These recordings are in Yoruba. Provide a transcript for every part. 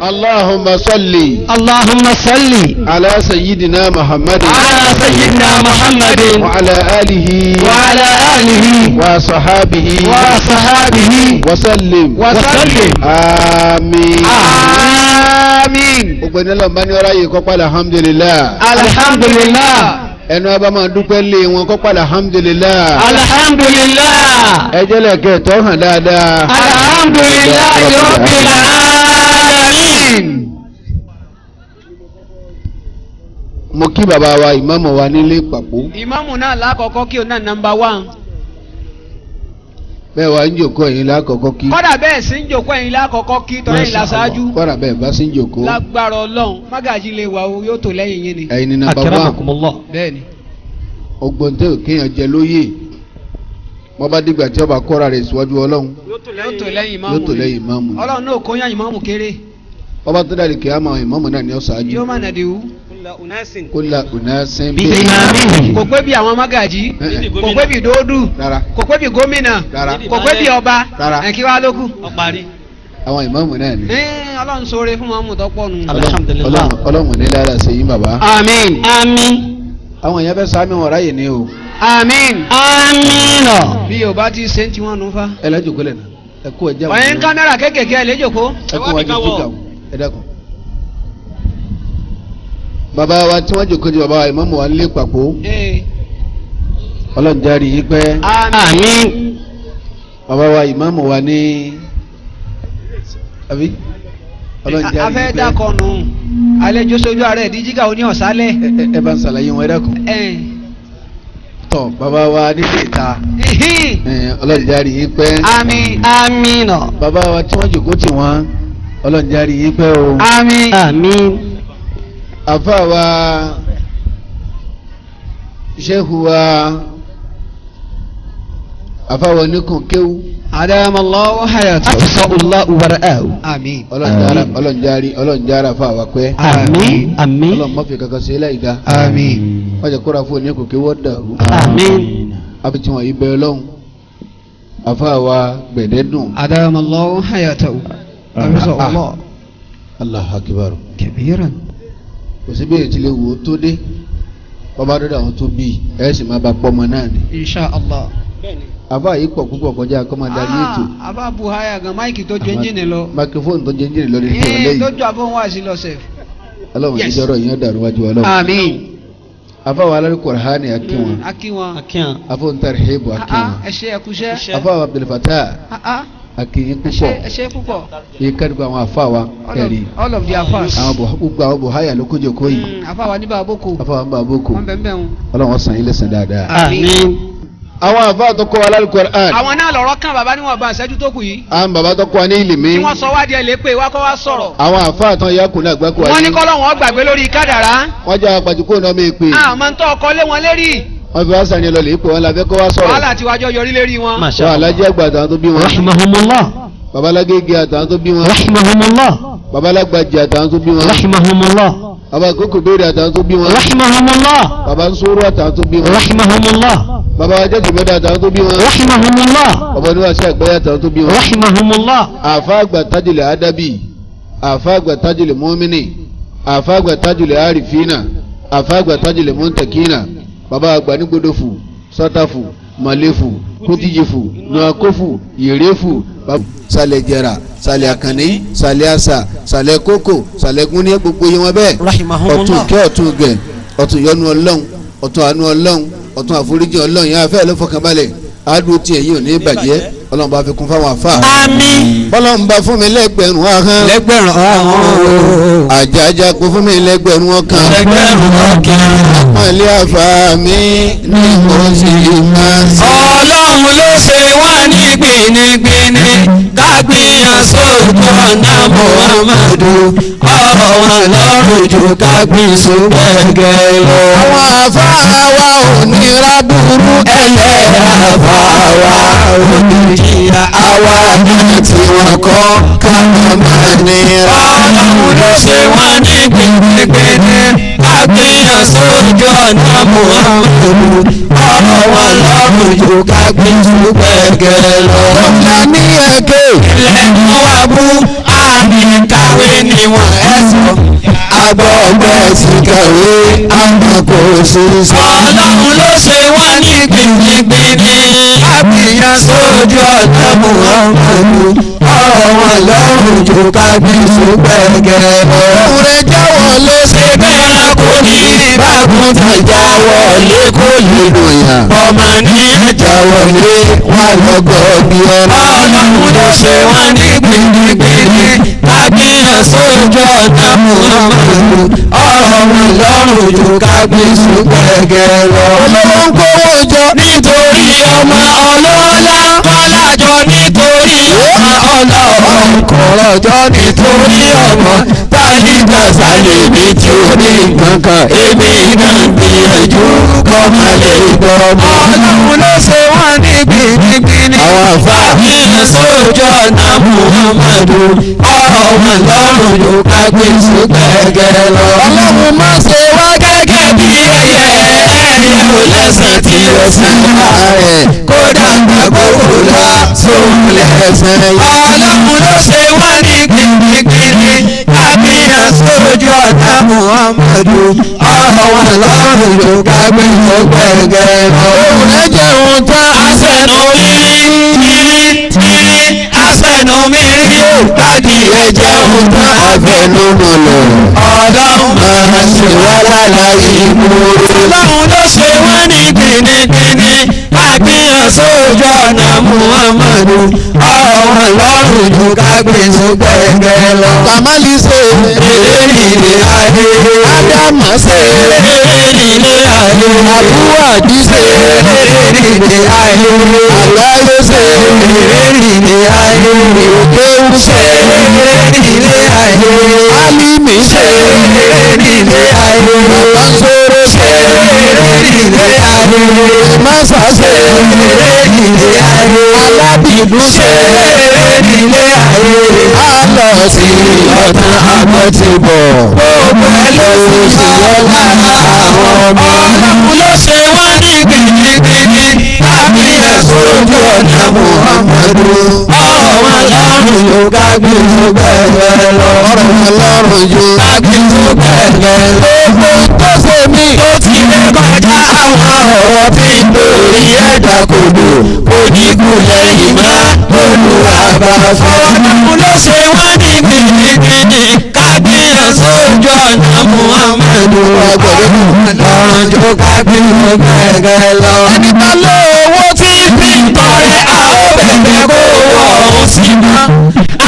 Allahumma salli. Allahumma salli. Ala sayyidina Muhammadin. Ala sayyidina Muhammadin. Wa ala alihi. Wa ala alihi. Wa sahabihi. Wa sahabihi. Wa sallim. Wa sallim. Àmín. Àmín. Gbogbo ní lọ́nà bá ní ọ̀rá yìí kọ́pá alhamdulillah. Alhamdulillah. Ẹnu ọba máa dúpẹ́ lé wọn kọ́pá alhamdulillah. Alhamdulillah. Ẹjẹ́ lẹ̀kẹ́ tó hàn dáadáa. Alhamdulillah rabbil alamin. Mo kí bàbá wa ìmáàmù wa nílé Pàpó. Ìmáàmù náà lákọ̀ọ́kọ́ kí o náà number 1. Bẹ́ẹ̀ wá ń jòkó ẹ̀yin lákọ̀ọ́kọ́ kí. Kọ́dà bẹ́ẹ̀ sí ń jòkó ẹ̀yin lákọ̀ọ́kọ́ kí tọ́lá ìlà ṣáájú. Kọ́dà bẹ́ẹ̀ bá sí ń jòkó. Lágbára Ọlọ́run mágàjí lè wà o yóò tó lẹ́yìn yín ni. Ẹ̀yin ni nàbà wá. Bẹ́ẹ̀ni. Ọgbọ̀ntẹ́ òkèèyàn jẹ lóyè. Wọ́n bá dìgbà tí ọba kọ́ra rẹ̀ síwájú Ọlọ́run. Yóò tó lẹ́yìn ìmáàmù. Ọlọ́run náà kó yán ìmáàmù kéré. Ọba tó dàrí kí á máa ìmáàmù náà ní ọ̀sáájú. Yóò má nàdíwú. Kólà unasin bí ìmáàmù. Kò pé bí àwọn mágàjí. Kò pé bí dòódù. Kò pé bí gómìnà. Kò pé bí ọba. Kí wá lókù. Àwọn ìmáàmù náà ni. Ọlọ́run ṣoore fún mọ́mù tó pọ̀ nù. Alhamdulillah. Ọlọ́run ní lára ṣe yín bàbá. Àmín. Àmín. Àwọn èèyàn fẹ́ sáámi wọn ráyè ní o. Àmín. Àmín. Bí o bá ti ṣe ń tí wọ́n nu fa. Ẹ lẹ́jọ́ kólẹ̀ náà. Ẹ kú ẹja. Wọ́n yẹn kámẹ́rà kékèké ẹ léjòkó. Ẹ kú wájú fíkà ẹ dákun. Bàbá wa tí wọ́n jòkó di bàbá wa ìmáàmù wa nílé Pàpó. Ọlọ́run járe yìí pẹ́. Àmín. Bàbá wa ìmáàmù wa ní. Àbí? Ọlọ́run járe yìí pẹ́. Afẹ́ dákọ̀nù àlejò sojú ara ẹ̀ díjígà oní ọ̀sálẹ̀. Ẹ bá ń ṣàlàyé wọn ẹ dákun. Tọ́ bàbá wa nílé ìta. Ọlọ́run járe yìí pẹ́. Àmín. Àmín. Bàbá wa tí wọ́n jòkó tì wọ́n. Ọlọ́run járe yìí pẹ́ o. Àmín. Àmín. Àfáà wa Sheikhu wa àfáà wa oníkùn kéwú. Adamallahu hayatahu. Afisahullahu wara'ahu. Àmín. Ọlọ́run jára àfáà wa pẹ́. Àmín. Àmín. Ọlọ́run má fi kankan sí ilé ìdá. Àmín. Wọ́n jẹ́ kóra fún oníkùn kéwú ọ̀dàrú. Àmín. Àfi tí wọ́n yí bẹ́ẹ̀ lọ́hùn. Àfáà wa gbẹ̀dẹ́dùn. Adamallahu hayatahu. Afisahullahu. Allahu akbar. Kabiran. Kò sí bí ètí lè wò ó tó dé bàbá dọ́dọ̀ àwọn tó bí ẹ̀ sì máa bá pọ́ ọmọ náà ni. Insha Allah. Àbá yìí pọ̀ púpọ̀ kọjá kọ́mọdarí ètò. Àbá buhaya gan máìkì tó jẹ́ ẹ́ńjìnì lọ. Máikrófóònù tó jẹ́ ẹ́ńjìnì lọ ní ìfẹ́ lẹ́yìn. tó jọ àfọwọ́n wá sí lọ́sẹ̀. Ọlọ́run ti jọrọ ìyẹn dàrú wájú Ọlọ́run. Àmín. Àfáwà alárìkọ̀ Kùránì akínwọn. Akínwọn. Àfọwọ́n Tarhibu akínwọn. Ẹ ṣé ẹ kúṣẹ́. Àfáwà Abdul Fattah. Akínyìn púpọ̀. Ẹ ṣé púpọ̀. Yìí kẹ́dùkú àwọn àfáwà ẹ̀rí. All of the affairs. Gbogbo àwọn buhaya ló kójó kó yìí. Àfáwà ní Bàbókò. Àfáwà ní Bàbókò. Wọ́n bẹ̀ ń bẹ̀ wọn. Ọlọ́run san yín lẹ́san dáadáa. Àmín. Àwọn àfáà tó kọ́ wa lálẹ́ Kùránì. Àwọn náà lọ́rọ̀ kan bàbá níwọ̀n bá ìṣẹ́jú tó kù yìí. Àwọn bàbá tó kọ́ wa ní ìlìmí. Tí wọ́n sọ wádìí ẹ̀ lé pé wá kọ́ wá sọ̀rọ̀. Àwọn àfáà tán yá kùnà àgbákò ayé. Wọ́n ní kọ́lọ́wọ́n gbàgbé lórí kádàrá. Wọ́n jẹ́ àpàjùkò náà mi pè. Àmọ́ ń tọ́ ọkọ lé wọn lérí. Wọ́n fi wá sàn ní lọ lè pè wọ́n lábẹ́ kó wá sọ̀rọ̀. Wàhálà tí wájọ́ yọrí lérí wọn. Wọ́n Alhaji àgbà àtàwọn tó bí wọn. Rahimahumullah. Babalágége àtàwọn tó bí wọn. Rahimahumullah. Babalágbàjì àtàwọn tó bí wọn. Rahimahumullah. Baba Kókò béèrè àtàwọn tó bí wọn. Rahimahumullah. Baba Nsoro àtàwọn tó bí wọn. Rahimahumullah. Baba Ajẹ́jì mẹ́ta àtàwọn tó bí wọn. Rahimahumullah. Baba Oníwàṣẹ àgbáyé àtàwọn tó bí wọn. Rahimahumullah. Àfa àgbà Tajulẹ̀ Adabi. Àfa àgbà Tajulẹ̀ Mọ́mìnì. Àfa àgbà Tajulẹ̀ Arifina. Àfa àgbà Tajulẹ̀ Mọ́ntàkínà. Baba àgbà Nígbódòfù, Sọ́tàfù, Màlẹ́fù, Kútìjìfù, Nùakófù, Yèrèfù, Sàlẹ̀ Jẹ̀rà, Sàlẹ̀ Àkànní, Sàlẹ̀ Àṣà, Sàlẹ̀ Kókò, Sàlẹ̀ Gúnní gbogbo yẹn wọn bẹ́ẹ̀. Ọ̀tún kẹ́ ọ̀tún gẹ̀, ọ̀tún yọ́nú Ọlọ́run, ọ̀tún àánú Ọlọ́run, ọ̀tún àforíjì Ọlọ́run yẹn afẹ́ ló fọkànbalẹ̀. Àádùn tí èyí ò ní bàjẹ́. Ọlọ́run bá fi kún fáwọn àfà. Àmín. Ọlọ́run bá fún mi lẹ́gbẹ̀rún ahọ́n. Lẹ́gbẹ̀rún ahọ́n. Àjàjà kó fún mi lẹ́gbẹ̀rún ọkàn. Lẹ́gbẹ̀rún ọkàn. Àpọ̀nlé àfà mi ní oṣù máa ń sọ. Ọlọ́run ló ṣe wá ní gbìnìgbìnì kágbìyàn sóòtú ọ̀nà Muhammadu ọ̀rọ̀ wọn lọ́rùn jù kágbìn sóbẹ̀gẹ̀ lọ. Àwọn àfà wa ò ní rábùrú ẹlẹ́yàfà wa òjìyà àwa náà tí wọ́n kọ́ káwọn máa nira. Ọlọ́run ló ṣe wá ní gbìnìgbìnì kágbìyàn sóòtú ọ̀nà Muhammadu ọ̀rọ̀ wọn lọ́rùn jù kágbìn sóbẹ̀gẹ̀ lọ. Ọ̀la ní ẹ̀kẹ́. Ilẹ̀ mú wa bú àmì ká kàwé ni wọ́n ẹ̀ sọ. Àgbọ̀ ọgbẹ́ sì kàwé àmọ́ kò sí sọ. Ọlọ́run ló ṣe wọ́n ní gbìngbìngbìngbì. Àbíyàn sójú ọ̀nà Muhammadu. Ọ̀rọ̀ wọn lọ́rùn jù kábíyèsí gbẹ̀gẹ̀. Òun rẹ̀ jáwọ́ ló ṣe bẹ́ẹ̀ kò ní báàgùn tàjà wọlé kó lè lòyà. Ọmọ ní ẹ̀jà wọlé wà lọ́gọ́ bí ọ̀rọ̀. Ọlọ́run ló ṣe wọ́n ní gbìngbìngbìngbì. Àbíyàn sójú ọ̀nà Muhammadu. Ọ̀rọ̀ wọn lọ́rùn jù kábíyèsí gbẹ̀gẹ̀ lọ. Olówó ń kówó jọ nítorí ọmọ ọlọ́lá. Kọ́lájọ nítorí ọmọ ọlọ́rọ̀. Kọ̀rọ̀jọ nítorí ọmọ tálíkà sálèmí tí ó ní nǹkankan. Èmi náà gbìyànjú kọ́ máa lè gbọ́ ọmọ. Ọlọ́run ló ṣe wọ́n ní gbìngbìngbìngbì. Àwọn àfáàfin sójú ọ̀nà Muhammadu. Ọ̀rọ̀ wọn lọ́rùn ló ká gbé sókèké lọ. Ọlọ́run má ṣe wá gẹ́gẹ́ bí ẹyẹ. Ẹyẹ ò lẹ́sẹ̀ tí ó sì wá rẹ̀. Kódà gbàgbọ́ la sóhun lẹ́sẹ̀ yẹn. Ọlọ́run ló ṣe wá ní gbìngbìngbìngbì. Àbíyàn sójú ọ̀nà Muhammadu. Ọ̀rọ̀ wọn lọ́rùn ló ká gbé sókèké lọ. Òun ẹ jẹun tán àṣẹnu àṣẹnu mi rí. Dádì ẹ jẹun tán àfẹnu mọ̀lẹ̀. Ọlọ́run máa ṣe wá láláyé ìmúre. Ọlọ́run ló ṣe wọ́n ní gbìngbìngbìngbì. Àbíyàn sójú ọ̀nà Muhammadu. Ọ̀rọ̀ wọn lọ́rùn jù kágbé sókèké lọ. Kàmáàlì ṣe èrè nílé ayé. Ádámà ṣe èrè nílé ayé. Àbúwàdí ṣe èrè nílé ayé. Àgbáyé ṣe èrè nílé ayé. Òkéwù ṣe èrè nílé ayé. Álímì ṣe èrè nílé ayé. Bàbáńsóró ṣe èrè nílé ayé. Màsà ṣe èrè nílé ayé. Alábìdú ṣe èrè nílé ayé. Àlọ́ sí ọ̀tàn àbọ̀tìbọ̀. Gbogbo ẹ̀ ló sì yọ lára àwọn ọmọ. Ọlọ́run ló ṣe wọ́n ní gbìngbìngbìngbì. Àbíyàn sójú ọ̀nà Muhammadu. Ọ̀rọ̀ wọn lọ́rùn yóò ká gbé sókèké lọ. Ọ̀rọ̀ wọn lọ́rùn yóò ká gbé sókèké lọ. Gbogbo tó ṣe mí ó ti lè kọjá àwọn ọ̀rọ̀ tí lórí ẹ̀dá kò lò. Kò ní kú lẹ́yìn má Olúwa bá fọ́. Ọlọ́run ló ṣe wọ́n ní gbìngbìngbìngbì. Kábíyàn sójú ọ̀nà Muhammadu. Ọ̀rọ̀ jọ kábíyàn gẹ́gẹ́ lọ. Ẹni bá lówó tí fi tọrẹ àwọn bẹ̀bẹ̀ kó ọ̀hún sí mọ́.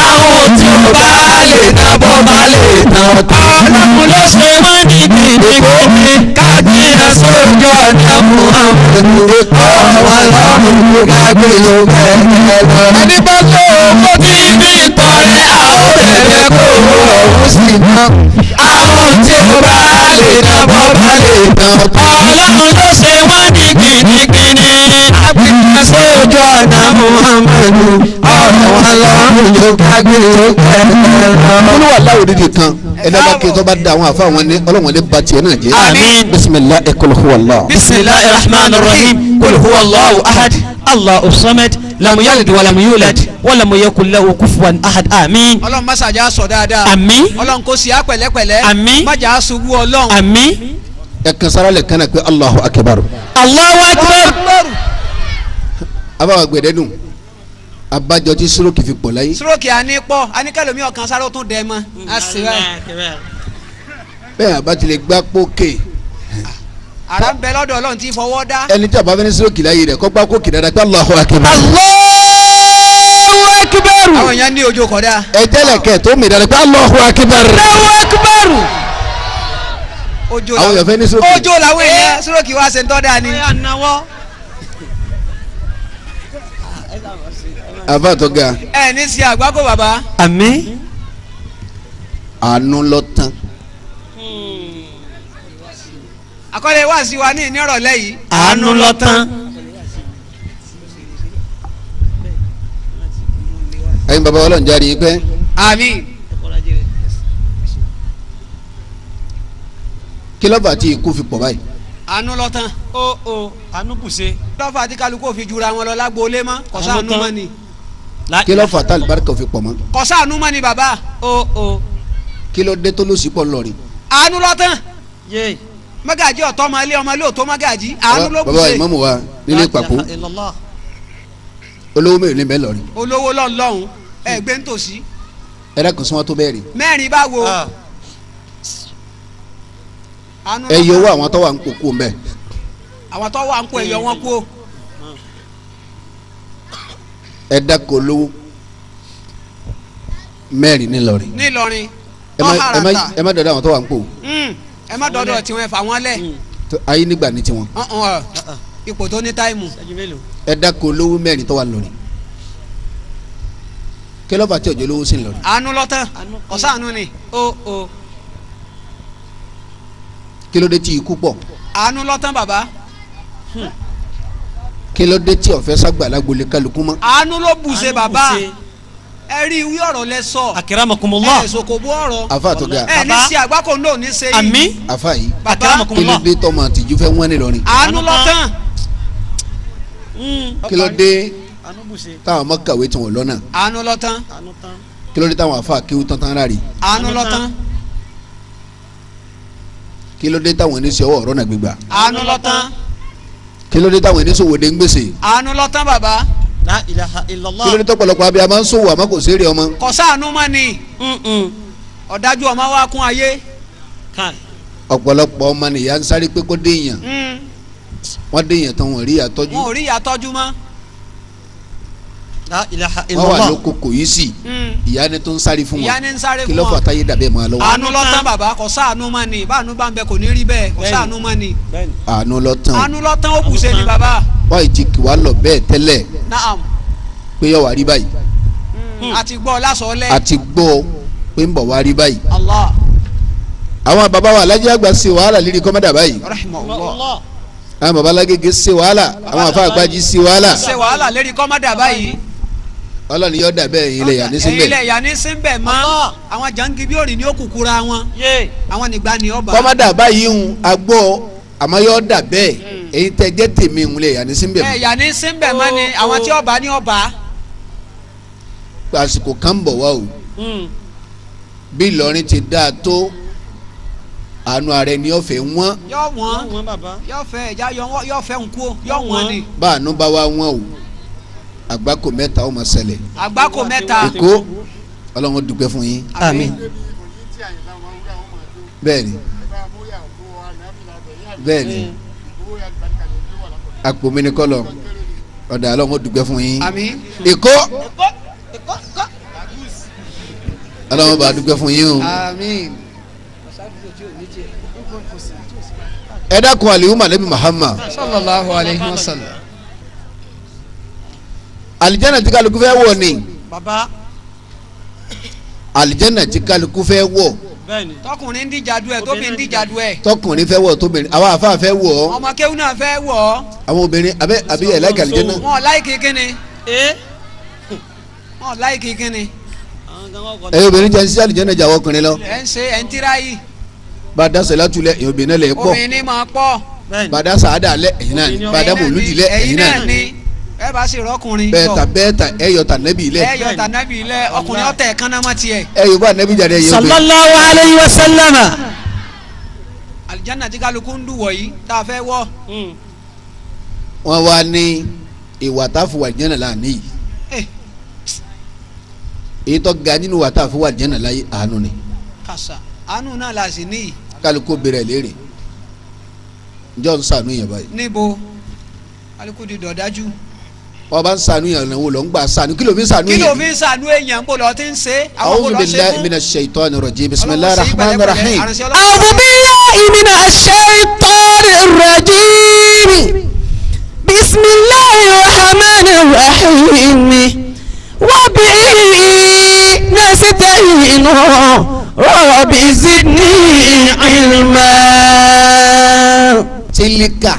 Àwọn tí ó bá lè ná bọ́ bá lè ná ọ̀tá. Ọlọ́run ló ṣe wọ́n ní gbìngbìngbìngbì. Kábíyàn sójú ọ̀nà Muhammadu. Ọ̀rọ̀ lọ́rùn jọ kábíyàn gẹ́gẹ́ lọ. Ẹni bá lówó tí fi tọrẹ àwọn bẹ̀bẹ̀ kó ọ̀hún sí mọ́. Àwọn tí ó bá lè ná bọ́ bá lè ná ọ̀tá. Ọlọ́run ló ṣe wọ́n ní gbìngbìngbìngbì. Àbíyàn sójú ọ̀nà Muhammadu. Ọ̀rọ̀ wọn lọ́rùn yóò kágbé sókèké lọ. Olúwa láwùjọ dídì kan ẹ̀dá bá kí n tó bá da àwọn àfa àwọn ní ọlọ́wọ́n lè ba tiẹ̀ náà jẹ́. Àmín. Bisimilahi kul huwa Allah. Bismillahir rahmanir rahim. Qul huwa Allahu ahad. Allahu samad. Lam yalid wa lam yulad wa lam yakul lahu kufuwan ahad. Àmín. Ọlọ́run má ṣàjà sọ dáadáa. Àmín. Ọlọ́run kò sí á pẹ̀lẹ́pẹ̀lẹ́. Àmín. má jà á ṣubú Ọlọ́run. Àmín. Ẹ kan sára lè kánná pé Allahu akbar. Allahu akbar. Abawa gbẹdẹdun abájọ tí stroke fi pọ̀ láyé. Stroke ànípọ̀ àníkàlómi ọ̀kan sáré ó tún dẹ̀ mọ́. Bẹ́ẹ̀ abatilẹ̀ gbá pókè. Ara ń bẹ lọ́dọ̀ Ọlọ́run tí fọwọ́ dá. Ẹni tí a bá fẹ́ ní stroke láyé rẹ̀ kọ́ gbá pókè dáadáa pé Allahu akbar. Allahu akbar. Àwọn èèyàn ní ojú kọ̀dá. Ẹ tẹ́lẹ̀ kẹ́ tó mi dáadáa pé Allahu akbar. Allahu akbar. Àwọn èèyàn fẹ́ ní stroke. Ojo làwọn èèyàn stroke wá ṣe ń tọ́ da ni. Àfa tó ga. Ẹ ní sí àgbákò bàbá. Àmín. Àánú Lotan. Àkọlé wá sí wa ní ìnírọ̀lẹ́ yìí. Àánú Lotan. Ẹ̀yin bàbá Ọlọ́run jáde yín pẹ́. Àmín. Kí ló fà tí ikú fi pọ̀ báyìí? Àánú Lotan. Àánú bùṣe. Lọ́fà àti kálukú fi jura wọn lọ lágbóolé mọ́. Kọ̀sá àánú mọ́ ni. Kí ló fà tí àlùbáríkà fi pọ̀ mọ́? Kọ̀sá àánú mọ́ ni bàbá. kí ló dé tó ló sì pọ̀ ńlọrin. àánú lọ́tàn magaji ọ̀tọ́ ọmọ ilé ọmọ ilé òtó magaji àánú ló bù bàbá ṣe. ìmáàmù wa nílé ìpàkó olówó mẹ́rin ní bẹ́ẹ̀ lọ́rin. olówó lọ́hùn ẹgbẹ́ ntòsí. ẹ̀rọ kan sọ́wọ́n tó bẹ́ẹ̀ rí. mẹ́rin bá wo. ẹ yọ owó àwọn tó wà ń kó kú mbẹ. àwọn tó wà ń kó ẹ̀yọ wọn kú. ẹ dákọ̀ olówó mẹ́rin nílọrin. nílọrin ẹ má dọ̀dọ̀ àwọn tó wà ń kó. ẹ má dọ̀dọ̀ tiwọn ẹ fà wọ́n lẹ̀. ayé nígbà ní tiwọn. ipò tó ní táìmù. ẹ dákọ̀ olówó mẹ́rin tó wà lọ́rin. kí ló bá tí ọjọ́ olówó sí lọ́rin. àánú lọ́tàn ọ̀sánú ni. kí ló dé tí ikú pọ̀. àánú lọ́tàn bàbá. kí ló dé tí ọ̀fẹ́ sàgbàlagbò lè kálukú mọ́. àánú ló bù ṣe bàbá ẹ rí ìwé ọ̀rọ̀ lẹ sọ. akramakumullah. ẹ sòkòbó ọ̀rọ̀. afa tó ga. ẹ ní sí àgbákò náà ní sẹ́yìn. àmín. afa yìí. bàbá kí ló dé tọmọ àtijọ́ fẹ́ wọ́n ní lọ́rin. àánú lọ́tàn. kí ló dé táwọn ọmọ kàwé tí wọn lọ́nà. àánú lọ́tàn. kí ló dé táwọn afa kéwú tán rárí. àánú lọ́tàn. kí ló dé táwọn oníṣẹ́ ọwọ́ ọ̀rọ̀ náà gbégbá. àánú lọ́tàn. kí ló dé táwọn oníṣòwò dé ń gbèsè. àánú lọ́tàn bàbá. la ilaha illallah. kí ló dé tọ́pọ̀lọpọ̀ abẹ́ a máa ń sòwò àmọ́ kò sérè ọmọ. kò sáànú mọ́ ni ọ̀dájú ọmọ wa kún ayé. ọ̀pọ̀lọpọ̀ ọmọ nìyà ń sáré pé kó déèyàn wọ́n déèyàn tán wọ́n rí àtọ́jú. wọn ò rí ìyàtọ́jú mọ́. la ilaha wọ́n illallah. wà lóko kò yí sí ìyá ni tó ń sáré fún wọn. ìyá ni ń sáré kí fún ló fà wọn. táyé dàbẹ́ mọ́ ọ lọ́wọ́. àánú lọ́tàn bàbá kò sáànú mọ́ ni báànú bá ń bẹ kò ní rí bẹ́ẹ̀ kò sáànú mọ́ ni. àánú lọ́tàn. àánú lọ́tàn ó bù ṣe ni bàbá. wọ́n ì ti kì wá lọ bẹ́ẹ̀ tẹ́lẹ̀ naam. pé yọ wá rí báyìí. a ti gbọ́ lásọ̀ọ́lẹ̀. a ti gbọ́ pé ń bọ̀ wá rí báyìí. Allah. àwọn bàbá wa alájẹ àgbà ṣe wàhálà lírí kọ́mọ́dà báyìí. rahimahullah. àwọn bàbá alágége ṣe wàhálà àwọn àfa àgbájí ṣe wàhálà. ṣe wàhálà lérí kọ́mọ́dà báyìí. ọlọ́ni yóò dà bẹ́ẹ̀ ilẹ̀ yà ní síbẹ̀. ilẹ̀ yà ní síbẹ̀ mọ́ àwọn jàǹgì bí òrì ní òkùnkùnra wọn àwọn nígbà ní ọba. kọ́mọ́dà báyìí ń agbọ́ àmọ́ yóò dà bẹ́ẹ̀ èyí tẹ jẹ́ tèmi ń lẹ̀ yà ní síbẹ̀ mọ́. yà ní síbẹ̀ mọ́ ni àwọn tí ọba ní ọba. àsìkò kan ń bọ̀ wá o bí Ìlọrin ti dáa tó àánú ara ẹni ọ̀fẹ́ wọ́n. yọ wọ́n yọ fẹ́ ẹja yọ fẹ́ nkú yọ wọ́n ni. bá àánú bá wa wọ́n o àgbákò mẹ́ta ó máa ṣẹlẹ̀. àgbákò mẹ́ta. Èkó Ọlọ́run dúpẹ́ fún yín. àmín. bẹ́ẹ̀ni bẹ́ẹ̀ni àpò mi ni kọ́lọ̀ ọ̀dà Ọlọ́run dúpẹ́ fún yín. àmín. Èkó Ọlọ́run bá dúpẹ́ fún yín o. àmín. ẹ dákun àlìhùmà Nabi Muhammad. sallallahu alayhi wa sallam. àlìjánà tí kálukú fẹ́ wọ̀ ni. baba. àlìjánà tí kálukú fẹ́ wọ̀. bẹ́ẹ̀ni. tọkùnrin ń díjàdú ẹ tóbi ń díjàdú ẹ. tọkùnrin fẹ́ wọ̀ tóbìnrin àwọn àfa fẹ́ wọ̀. ọmọ kéwù náà fẹ́ wọ̀. àwọn obìnrin àbí ẹ̀ láìka àlìjánà. wọn láìkì kíni. wọn láìkì kíni. ẹ̀yin obìnrin jẹ́ sí àlìjánà jà wọ́ ọkùnrin lọ. ẹ̀ ń ṣe ẹ̀ ń tíra yìí. bá a dá sọ̀látù lẹ̀ ẹ̀yin obìnrin lẹ̀ pọ̀. obìnrin máa pọ̀. bá a dá sàádà lẹ̀ ẹ̀yin náà ni bá a dá mòlúdì lẹ̀ ẹ̀yin náà ni. ẹ bá sì rọkùnrin. bẹ́ẹ̀ta ẹ̀yọ̀ta nẹ́bì lẹ̀. ẹ̀yọ̀ta nẹ́bì lẹ̀ ọkùnrin ọ̀tẹ̀ kánámọ́ tiẹ̀. ẹ̀yọ̀bá nẹ́bì jáde ẹ̀yọ̀ bẹ́ẹ̀. sallallahu alayhi wa sallama. alijanna tí kálukú ń dùwọ̀ yìí tá a fẹ́ wọ̀. wọ́n wá ní ìwà tá a fún wa àlìjánà láàánú yìí. èyí tó ga nínú ìwà tá a fún wa àlìjánà láyé àánú ni. kàṣà àánú náà la sì ní. kálukú bẹ̀rẹ̀ léèrè njọ́ ń sànú yẹn báyìí. níbo kálukú di dọ̀dájú. wọ́n bá ń sànú yẹn lọ́wọ́ lọ́ ń gbà sànú kí ló fi ń sànú yẹn. kí ló fi ń sànú èèyàn bó lọ ti ń ṣe. a'udhu billahi minash shaitanir rajim bismillahir rahmanir rahim. a'udhu billahi minash shaitanir rajim bismillahir rahmanir rahim wa bihi nasta'inu rabbi zidni ilma. tilika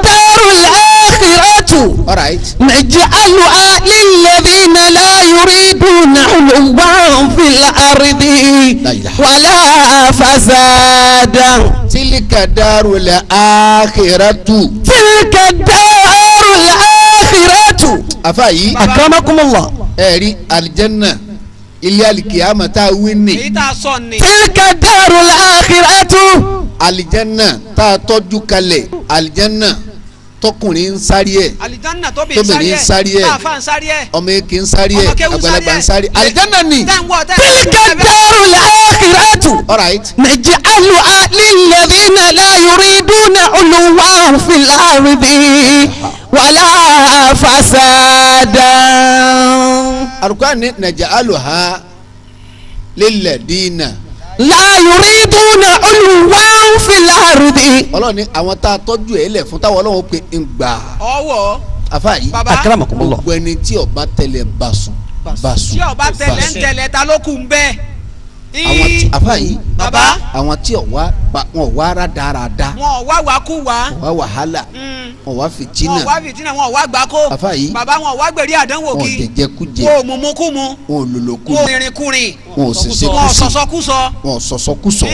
darul akhiratu. all right. نجعلها للذين لا يريدون علوا في الأرض ولا فسادا. تلك دار الآخرة. تلك الدار الآخرة. أفاي أكرمكم الله. ẹ̀rí aljanna ilé alikiyama tá a wí ní. èyí tá a sọ ni. tilka darul akhiratu. alijanna tá a tọ́jú kalẹ̀ alijanna tọkùnrin ń sáré ẹ̀ alijanna tóbìnrin ń sáré ẹ̀ táàfà ń sáré ẹ̀ ọmọ eke ń sáré ẹ̀ àgbàlagbà ń sáré alijanna ni. tilka darul akhiratu. all right. naj'aluha lilladhina la yuriduna uluwan fil ardi wala fasada. alukuran ni naj'aluha lilladhina la yuriduna uluwan fil ardi. ọlọ́run ní àwọn tá a tọ́jú ẹ̀ lẹ̀ fún táwọn ọlọ́run pé ń gbà. ọwọ́ afa yìí baba akramakumullah. gbogbo ẹni tí ọba tẹlẹ basun basun tí ọba tẹlẹ ń tẹlẹ ta ló kù ń bẹ. àwọn tí afa yìí baba àwọn tí wọn wá rádaràda wọn wá wákúwá wọn wá wàhálà wọn wá fìtínà wọn wá fìtínà wọn wá gbáko afa yìí baba wọn wá gbèrè àdánwò wọn kí jẹjẹkújẹ wọn ò mumukumu wọn ò lòlòkulò wọn ò rìnrìnkùnrin wọn ò sèse wọn ò kùsì sọsọkúsọ wọn ò sọsọkúsọ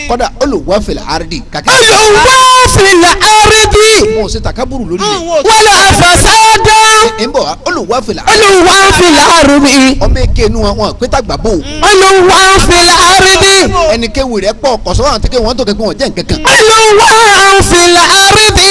kódà olùwàfẹlẹ àrídì kàkà uluwan fil ardi wọn ò ṣe takaburu lórí rẹ̀ wala fasada. ẹ ń bọ̀ olùwàfẹlẹ uluwan fil ardi. ọmọ eke nu wọn pété àgbàbọ uluwan fil ardi. ẹni kéwì rẹ̀ pọ̀ kọsọ àwọn tẹkẹ wọn tó kẹkẹ wọn jẹ nkankan uluwan fil ardi.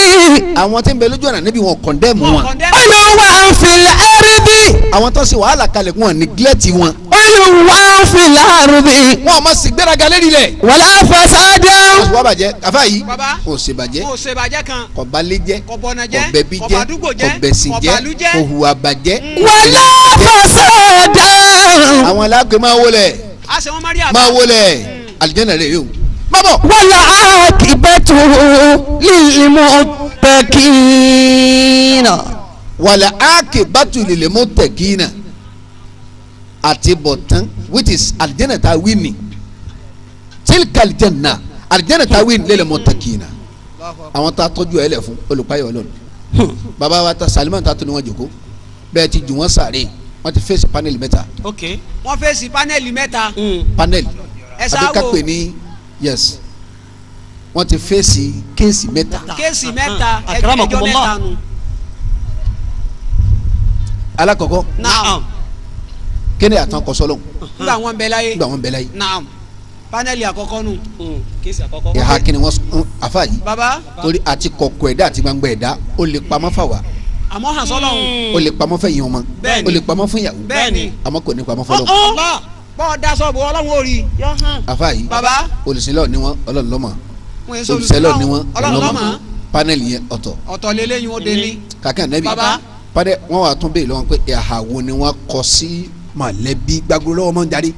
àwọn tí ń bẹ lójú ọ̀nà níbi wọn kọ̀ndẹ́mù wọn uluwan fil ardi. àwọn tó ṣe wàhálà kalẹ̀ wọn neglect wọn uluwan fil ardi. wọn ma sì gbéraga lérí rẹ̀ wala fasada. wọn sì wá bàjẹ́ àfa yìí baba wọn ò ṣe bàjẹ́ wọn ò ṣe bàjẹ́ kan kò balẹ̀ jẹ́ kò bọ̀nà jẹ́ kò bẹ̀bí kò jẹ́ bàdúgbò kò jẹ́ bẹ̀sìn kò jẹ́ bàlú jẹ́ kò hùwà bàjẹ́ wala fasada. àwọn aláàpẹ máa wọlé a ṣe wọn mari àbá máa wọlé àlìjẹ́nà rẹ̀ yóò má bọ̀. wala akibatu lil muttaqina. wàlẹ̀ áàkì bàtùlì lè mú tẹ̀kínà àti bọ̀tán which is àlìjẹ́nà tá a wí ni tilka àlìjẹ́nà àlìjẹ́nà tá a wí ni lè mú tẹ̀kínà àwọn tá a tọ́jú ẹ̀ lẹ̀ fún olùpáyọ̀ ọlọ́run bàbá wa ta Salimani ta tó ni wọ́n jòkó bẹ́ẹ̀ ti jù wọ́n sáré wọ́n ti fèsì panel mẹ́ta. ok wọn fèsì panẹ́ẹ̀lì mẹ́ta panel ẹ àbí sáwò ká pè ní yes wọ́n ti fèsì kéèsì mẹ́ta. kéèsì mẹ́ta ẹjọ́ Akramakumullah. mẹ́ta nu. alákọ̀ọ́kọ́ naam kéde àtàn kọsọ́lọ́ nígbà wọn bẹ láyé nígbà wọn bẹ láyé naam panẹ́ẹ̀lì àkọ́kọ́ nu. kéèsì àkọ́kọ́. ìhà kí ni wọ́n àfa yìí baba torí àti kọ̀kọ̀ ẹ̀dá àti gbangba ẹ̀dá ó lè pamọ́ fà wá àmọ́ hàn sọ́lọ́hún ó lè pamọ́ fẹ́ yin ọmọ Bẹ́ẹ̀ni. ó lè pamọ́ fún ìyàwó bẹ́ẹ̀ni àmọ́ kò ní pamọ́ fọlọ́ Allah bọ́ọ̀ da sọ́ọ̀bù ọlọ́run ò rí àfa yìí baba olùsílẹ̀ ni wọ́n ọlọ́run lọ́mọ wọn èso olùsílẹ̀ ni wọ́n ọlọ́run lọ́mọ panel yẹn ọ̀tọ̀ ọ̀tọ̀ lélẹ́yìn ó délé kàkà nẹ́bí Baba. padà wọ́n wà tún bẹ́ẹ̀ lọ́wọ́ pé ìhà wo ni wọ́n kọ sí mọ̀lẹ́bí gbàgbọ́ lọ́wọ́ mọ́ ń darí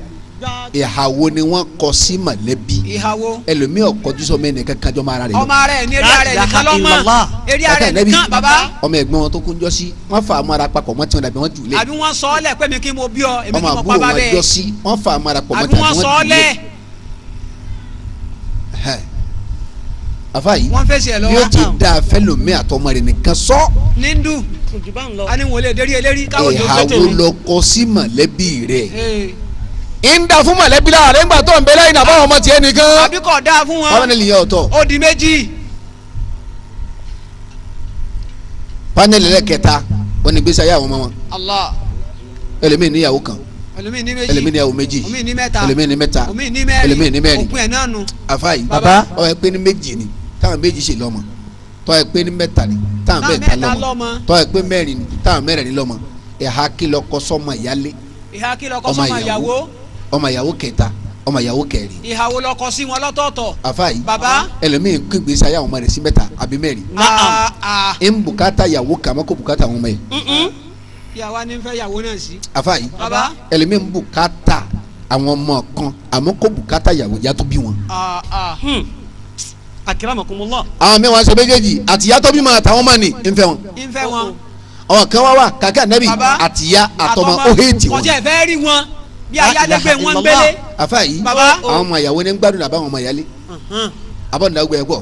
ìhà wo ni wọ́n kọ sí mọ̀lẹ́bí ìhàwó ẹlòmíì ọ̀kọ́jú sọmọ ẹnìkan kájọ máa ra rẹ̀ lọ ọmọ rẹ̀ ní eré La rẹ̀ ilaha nìkan lọ́mọ illallah. eré Kàkà rẹ̀ nẹ́bí nìkan baba ọmọ ẹ̀gbọ́n wọn tó kún jọ sí wọ́n fà á mọ́ra papọ̀ mọ́ tí wọ́n dàbí wọ́n jù lé àbí wọ́n sọ ọ́ lẹ̀ pé mi kí mo bí ọ èmi ọmọ kí mo àbúrò pa bá wọn jọ bẹ́ẹ̀ sí wọ́n fà á mọ́ra pọ̀ mọ́ àbí tí wọ́n wọ́n sọ ọ́ jù lé lẹ̀ àfa yìí wọ́n fèsì ẹ̀ yóò ti lọ́wọ́ da fẹlẹmi àtọmọ rẹ̀ nìkan sọ níndù a ní wọlé dérí eléri káwọn jò ìhà pété wo mi. lọ kọ sí mọ̀lẹ́bí rẹ̀ Ee, ń da fún mọ̀lẹ́bí lára rẹ̀ ńgbà tó ń bẹ lẹ́yìn àbáwọn ọmọ tiẹ̀ nìkan àbí kò dáa fún wọn panel yẹn ọ̀tọ̀ ó di méjì panel ẹlẹ́kẹta wọn ni gbèsè ayé àwọn ọmọ wọn Allah ẹlẹ́mìí níyàwó kan ẹlòmíì ní méjì ẹlẹ́mìí níyàwó méjì omi ní mẹ́ta ẹlẹ́mìí ní mẹ́ta omi ní mẹ́rin ẹlẹ́mìí ní mẹ́rin òpin ẹ̀ náà nu àfa yìí Baba. ọ ẹ pé ní méjì ni táwọn méjì ṣe lọ́mọ tọ́ ẹ pé ní mẹ́ta ni táwọn Táwọn mẹ́ta mẹ́ta lọ́mọ lọ́mọ. tọ́ ẹ pé mẹ́rin ni táwọn mẹ́rin ni lọ́mọ ẹ̀ha kìlọ̀ kọ sọ́mọ ìyálé ìhà kí lọkọ ọmọ sọmọ ìyàwó ìyàwó ọmọ ìyàwó kẹta ọmọ ìyàwó kẹrin ìhàwó lọkọ sí wọn lọ́tọ̀ọ̀tọ̀ àfa yìí baba ẹlòmíì kí gbèsè ayé àwọn ọmọ rẹ̀ sí mẹ́ta àbí mẹ́rin ń bùkátà ìyàwó kà mọ́ kó bùkátà àwọn ọmọ yẹn ìyàwó ni ń fẹ́ ìyàwó náà sí àfa yìí baba ẹlòmíì ń bùkátà àwọn ọmọ kan àmọ́ kó bùkátà ìyàwó ìyá tó bí wọn. Akramakumullah. àwọn mẹ́wàá ṣe méjèèjì àti ìyá tó bí wọn àtàwọn ọmọ ni ń fẹ́ wọn. ń fẹ́ wọn àwọn kan wá wà kàkà nẹ́bí Baba. àti ìyá àtọmọ ó héètì wọn. kọjá ìfẹ́ rí wọn bí ayálégbé ilaha wọn ń illallah. gbélé àfa yìí Baba. àwọn ọmọ ìyàwó ní ń gbádùn àbáwọn ọmọ ìyálé abọ́nìdàgbẹ́ ẹ̀ pọ̀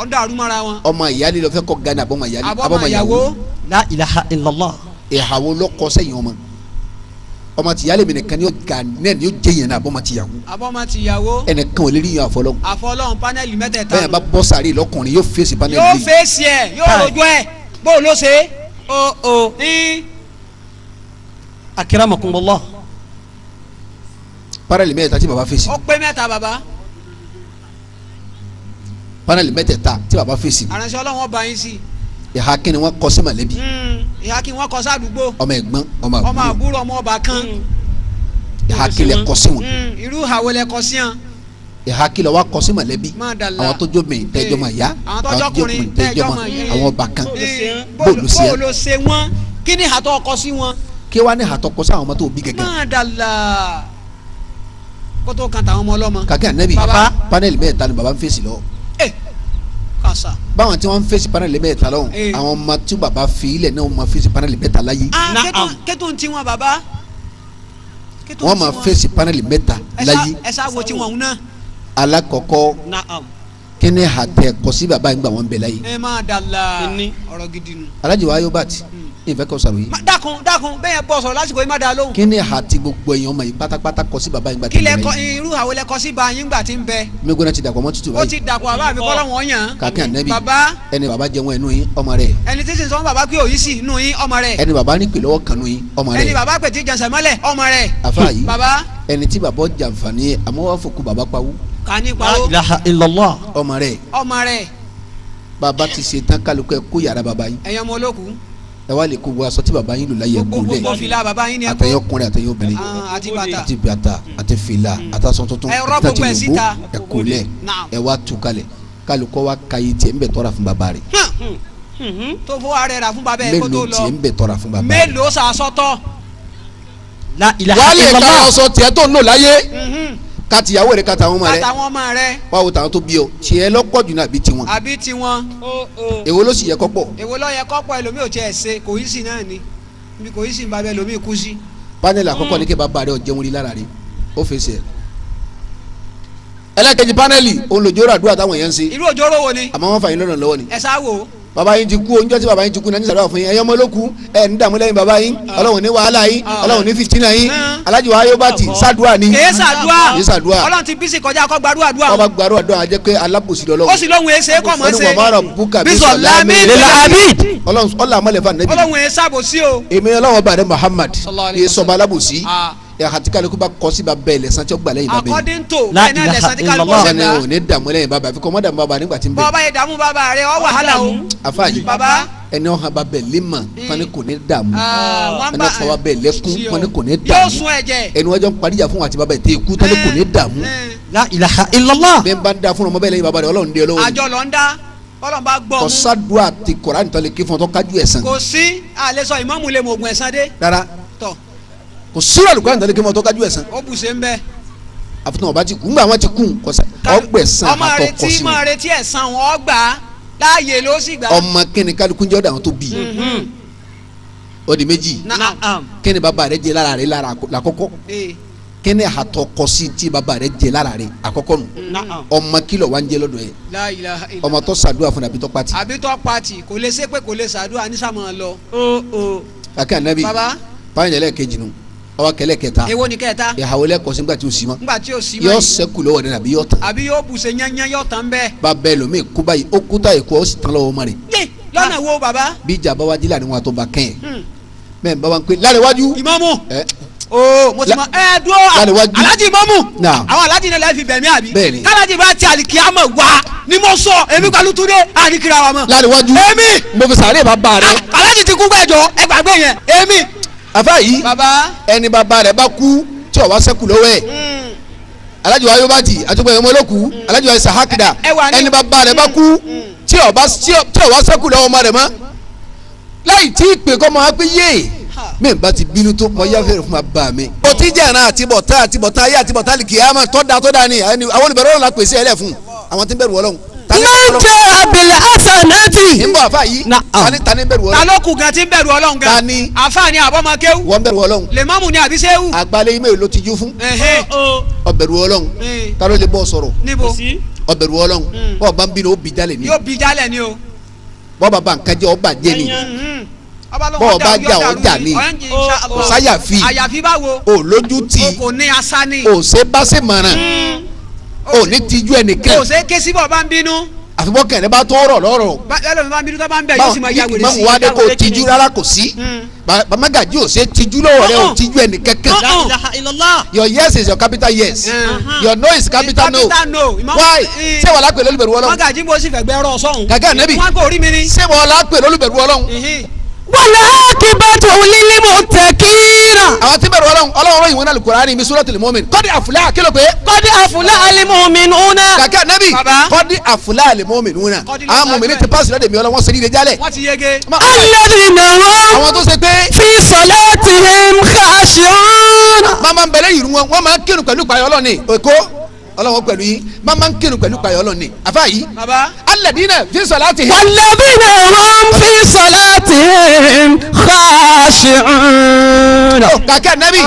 ọ̀dọ̀ àrùmọ́ra wọn ọmọ ìyálé lọ fẹ́ kọ́ gánà àbọ̀mọ ìyálé àbọ̀mọ̀ ìyàwó La ilaha illallah. ìhàwó lọ́kọ́ sẹ́yìn ọmọ tìyálé mi nìkan ni ó ga náà ni ó jẹ́ yẹn náà àbọ̀mọ tìyàwó àbọ̀mọ̀ tìyàwó ẹnìkan ò lè rí yẹn àfọlọ́ àfọlọ́hún pánẹ́lì mẹ́tẹ̀ẹ̀ta bẹ́ẹ̀ bá bọ́ sàárè lọ́kùnrin yóò fèsì panẹ́lì yóò lé fèsì ẹ̀ yóò rojú ẹ̀ bó ló ṣe o ní Akramakumullah. panel mẹ́ta tí baba fèsì. ó pé mẹ́ta baba. panel mẹ́tẹ̀ẹ̀ta tí baba fèsì. àránṣẹ́ Ọlọ́run ọba yín sí. ìhà kí ni wọ́n kọ sí mọ̀lẹ́bí. ìhà kí wọ́n kọ sádùúgbò. ọmọ ẹ̀gbọ́n ọmọ àbúrò ọmọ ọba kan. ìhà kí lẹ kọ sí wọn. irú ìhàwọ̀ lẹ kọ sí wọn. ìhà kí lọ wá kọ sí mọ̀lẹ́bí. àwọn tó jó mi tẹ́jọ́ ma ya. àwọn tó jọkùnrin tẹ́jọ́ ma ya. àwọn ọba kan. bóòlù ṣe wọn kí ni ìhà tó kọ sí wọn. kí wàá ní ìhà tó kọ sí àwọn ọmọ tó bí gẹ́gẹ́. máa dàlà kó tó kan tàwọn ọmọ ọlọ́mọ. kàkẹ́ ànábì panel mẹ́ta ni baba ń fèsì lọ. kàṣà. báwọn tí wọ́n ń fèsì panel mẹ́ta lọ àwọn ọmọ tí baba fi ilẹ̀ náà wọ́n máa fèsì panel mẹ́ta láyé. kẹ́tùn tí wọn baba. wọ́n máa fèsì panel mẹ́ta láyé. ẹ sá wo tí wọn náà. alakọkọ kíni hatẹ kọsí baba yín gbà wọn bẹ láyé. ẹ máa dàlà ọ̀rọ̀ gidi nu. Alhaji wa ayọ bàtì ìfẹ́ kọ sàrò yìí. dákun bẹ́ẹ̀ bọ̀ sọ̀rọ̀ lásìkò yìí má da lóhùn. kíni hati gbogbo èèyàn ọmọ yìí pátápátá kọsí baba yín gbà tí ń bẹ láyé. kílẹ̀ irú àwọn ilẹ̀ kọsí ba yín gbà tí ń bẹ. migbona ti dàpọ̀ mọ́ tutù báyìí. ó ti dàpọ̀ àbá mi kọ́lọ́ wọn yàn. kàkẹ́ ànẹ́bí baba ẹni baba jẹun ẹnu yín ọmọ rẹ̀. ẹni tí sísọ baba pé òyì sí inú yín ọmọ rẹ̀. ẹni baba ní pè lọ́wọ́ kanu yín ọmọ rẹ̀. ẹni baba pè tí jẹnsẹ̀ mọ́lẹ̀ ọmọ rẹ̀. afa yìí baba ẹni tí baba jàǹfààní àmọ́ wàá fòkú baba pawú. kàní pawó. La ilaha illallah. ọmọ rẹ̀. ọmọ rẹ̀. baba ti ṣe tán kálukú ẹ kó yàrá baba yín. ẹ̀yin ọmọ olókùn. ẹ wá lè kó gbogbo aṣọ tí baba yín lò láyé kó lẹ̀. gbogbo fìlà baba yín ni ẹ kó. àtẹyọkùnrin àtẹyọbìnrin. àti bàtà. àti bàtà àti fìlà àtàṣọ tuntun. ẹ rọ gbogbo ẹ síta. ẹ kó lẹ̀ ẹ wá tú kalẹ̀ kálukú wa ka yìí tiẹ̀ ń bẹ̀ tọ́ra fún baba rẹ̀. tó fún wa rẹ̀ rà fún baba yẹ kó tó mélòó lọ. tiẹ̀ ń bẹ̀ tọ́ra fún baba rẹ̀. mélòó sàsọtọ̀. La ilaha wàá lè ka illallah. ọsọ tiẹ̀ tó ń lò láyé kàtìyàwó rẹ̀ kàtàwọn ọmọ rẹ̀ àtàwọn ọmọ rẹ̀. wàá wo tàwọn tó bí ọ tiẹ̀ lọ́pọ̀ jù náà bí tiwọn. àbí tiwọn. èwo ló sì yẹ kọ́pọ̀. èwo ló yẹ kọ́pọ̀ ẹlòmíì ò tiẹ̀ ṣe kò í sì náà ni ibi kò í sì ń ba bẹ́ẹ̀ ẹlòmíì kú sí. panel àkọ́kọ́ ní kí bàbá rẹ̀ ọ̀jẹun rí lára rẹ̀ ó fèsì ẹ̀. ẹlẹ́kẹ̀jì panẹ́lì òun lòjó rà dúrà táwọn yẹn ń ṣe irú òjòrò wo ni. àmọ́ wọ́n fà yín lọ́nà lọ́wọ́ ni. ẹ sá wo. bàbá yín ti kú oúnjẹ tí bàbá yín ti kú náà ní sàdúrà fún yín ẹ̀yọ́ ọmọ ló kú ẹ̀ ń dààmú lẹ́yìn bàbá yín ọlọ́run ní wàhálà yín ọlọ́run ní fìtínà yín Alhaji wa ayọ bàtì sàdúrà ni. kèé sàdúà kèé sàdúà ọlọ́run ti bísí kọjá kọ́ gbàdúrà dúà. ọba gbàdúrà dùn àjẹ pé alábòsí lọ́lọ́run. ó sì lóhun èsè kọ́ mọ́ ó ní ṣe. wàá máa rà bùkà bí bísọ̀ lámì lila abid. ọlọ́run ọlọ́ àmọ́lẹ̀ fún anabi. ọlọ́run èsè àbòsí o. èmi ọlọ́run ọba rẹ Muhammad Sallallahu alaihi yé sọba alábòsí Ah. ẹ àti kálukú bá kọ sí bàbá ẹ lẹ́sàn tí ó gbà lẹ́yìn bàbá yìí. according to La ẹni ilaha ẹlẹ́sàn tí kálukú illallah. ṣe sani dá. ò ní dààmú lẹ́yìn bàbá àfikún ọmọ dààmú bàbá nígbà tí ń bẹ. bọ́ọ̀bá yẹ dààmú bàbá rẹ ọ wàhálà o. àfààní bàbá. ẹni ọ̀hán bàbá ẹ lé mà fani kò ní dààmú wọ́n ẹni bá ọ̀pá bàbá ẹ lẹ́kún fani kò ní yóò dààmú sun ẹ̀jẹ̀. ẹni wọ́n jọ ń parí ìjà fún àti bàbá ẹ tẹ ikú tani kò ní dààmú La ilaha illallah. bẹ́ẹ̀ bá ń da fún ọmọ bẹ́ẹ̀ lẹ́yìn bàbá rẹ ọlọ́run dé lọ́wọ́ àjọ lọ ń dá bọ́lọ̀ bá gbọ́ ọ̀hún. ọ̀sádùá àti kọ̀rá nìtọ́ lè ké fún ọ tó kájú ẹ̀sán kò sí àlẹ́ sọ ìmáàmù lè mọ ògùn ẹ̀sán dé. rárá tọ̀ kò sírò àlùkò àǹtọ́ lè ké fún ọ tó kájú ẹ̀sán ó bùsẹ̀ ń bẹ́. àfitàn ọba ti kú ńgbà wọn ti kú kọsà ọgbẹ̀sán ọmọ àtọkọ retí sí mọ wọn retí ẹ̀sán wọn gbà á láàyè ló sì gbà. ọmọ kíni kálukú jẹ́ ọ̀dà àwọn tó bí ó di méjì Naam. kíni bàbá rẹ jẹ lára rẹ lára àkọ́kọ́ Ee. kíni àtọkọ sí tí bàbá rẹ jẹ lára rẹ àkọ́kọ́ nù ọmọ kìlọ̀ wa ń jẹ lọ́dọ̀ yẹ La ilaha illallah. ọmọ tó ṣàdúrà fún àbí tó pati àbí tó pati kò lè ṣe pé kò lè ṣàdúrà ní sàmà lọ. kàkẹ́ ànábì baba fáyìn ẹlẹ́ẹ̀kejì nù ọwọ́ kẹlẹ́ kẹta èwo ni kẹta ìhàwọ́ lẹ́kọ̀ọ́ sí nígbà tí o sì mọ́ ńgbà tí o sì yọ mọ́ sẹ́kù lọ́wọ́ rẹ àbí yọ tán àbí yóò bùsẹ̀ yányán yóò tán bẹ́ẹ̀. bàbá ẹlòmíì kú báyìí ó kú táyì kú ó sì tán lọ́wọ́ ọmọ rẹ yé lọ́nà wo baba. bí ìjà bá wá dílà ni wọn àtọ́ bá kẹ́yìn bẹ́ẹ̀ bá wá ń pè lára iwájú ìmáàmù. ẹ ooo mo ti mọ ẹ dúró Láti wájú. alájì ìmáàmù. Naam. àwọn alájì náà lè fi bẹ̀mí àbí. Bẹ́ẹ̀ni. kálájì bá ti àlìkíyàmọ̀ wá ni mo sọ èmi pẹ̀lú túndé àníkìrà wa mọ̀. lára iwájú èmi. mo fi sàárè bàbá rẹ alájì ti kú gbẹjọ ẹ gbàgbé yẹn èmi. àfa yìí baba. ẹni bàbá rẹ bá kú tí ó wá sẹ́kù lọ́wọ́ ẹ̀ Alhaji wa ayobati àtúgbò ẹ̀mọ́ olóku Alhaji wa sahakida ẹ wà ní- ẹni bàbá rẹ bá kú tí ó wá sẹ́kù lọ́wọ́ ọmọ rẹ mọ́ láì tí ì pè kọ́ mọ́ wá pé yé mi bá ti bínú tó mọ yá fẹ́rẹ̀ fún bàbá mi. o ti jẹ́ ẹ̀ràn àtibọ̀tá ayé àtibọ̀tá lè kìí àmọ́ tọ́da ni àwọn olùbẹ̀rẹ̀ ọ̀la pèsè ẹ̀lẹ̀ fún àwọn tí ń bẹ̀rù Ọlọ́run. Man jaa bil hasanati. ń bọ̀ àfa yìí tani bẹ̀rù ta Ọlọ́run ló kù gan tí ń bẹ̀rù Ọlọ́run gan. Tani? àfààní àbọ̀mọkéwù. wọ́n bẹ̀rù Ọlọ́run lèmọ́mù ni àbí sẹ́wù. àgbálẹ̀ email ló ti jú fún ọbẹ̀rù Ọlọ́run Eh. ta ló lè bọ́ sọ̀rọ̀ níbo ọbẹ̀rù Ọlọ́run bọ́ọ̀ bá ń bínú ó bì jálẹ̀ ni yóò bí jálẹ̀ ni o. bọ́ọ̀ bá ń kájẹ́ ọba jẹ́ ni bọ́ọ̀ Bọ́ọ̀ bá jà, ọjà ni. kò sáyàfi àyàfi báwo. o lójú tì o kò ní asá ni. o ṣe bá ṣe mọ̀ràn o ní tijú ẹnìkan o ṣe ké sí bọ̀ bá ń bínú. àfibọ́ kẹ̀rẹ́ bá tó rọ̀ lọ́rọ̀. ẹlòmíì bá ń bínú tó bá ń bẹ̀ yóò sì máa ya wèrè sí i. ìmọ̀ wa dé kò tijú rárá kò sí. Bàmágàjí ò ṣe tijú lọ́wọ́ rẹ̀ ò tijú ẹnì kankan. Your yes is your capital yes. Your no is capital no. Why? ṣé wàá lápè lólùbẹ̀rù Ọlọ́run. Màgàjí mo sì fẹ́ gbẹ́ ọ̀rọ̀ sọ́hun. Gàgà nẹ́bì. wọ́n kò rí mi ní. ṣé wàá lápè lólùbẹ̀rù Ọlọ́run. wàlá akibatu lil muttaqina. àwọn tí bẹ̀rù Ọlọ́run ròyìn wọn náà Al-Qur'ani mi Suratul Mu'min. Qad aflaha kí ló pé. qad aflaha al-mu'minuna. Gàgà nẹ́bì. Qad aflaha al-mu'minuna. àwọn mùmìnì ti pàṣẹ lọ́dẹ̀ mi Ọlọ́run ṣe nílé jálẹ̀. wọ́n ti yege. alladhina hum àwọn tó ṣe pé. fi salatihim khashi'un. máa ń bẹ̀rẹ̀ yìí wọ́n máa ń kírun pẹ̀lú ìpayọ̀ Ọlọ́run ni èkó Ọlọ́run pẹ̀lú yín máa ń kírun pẹ̀lú ìpayọ̀ Ọlọ́run ni àfa yìí. alladhina fi salatihim. walladhina hum fi salatihim khashi'un. kàkẹ́ nẹ́bí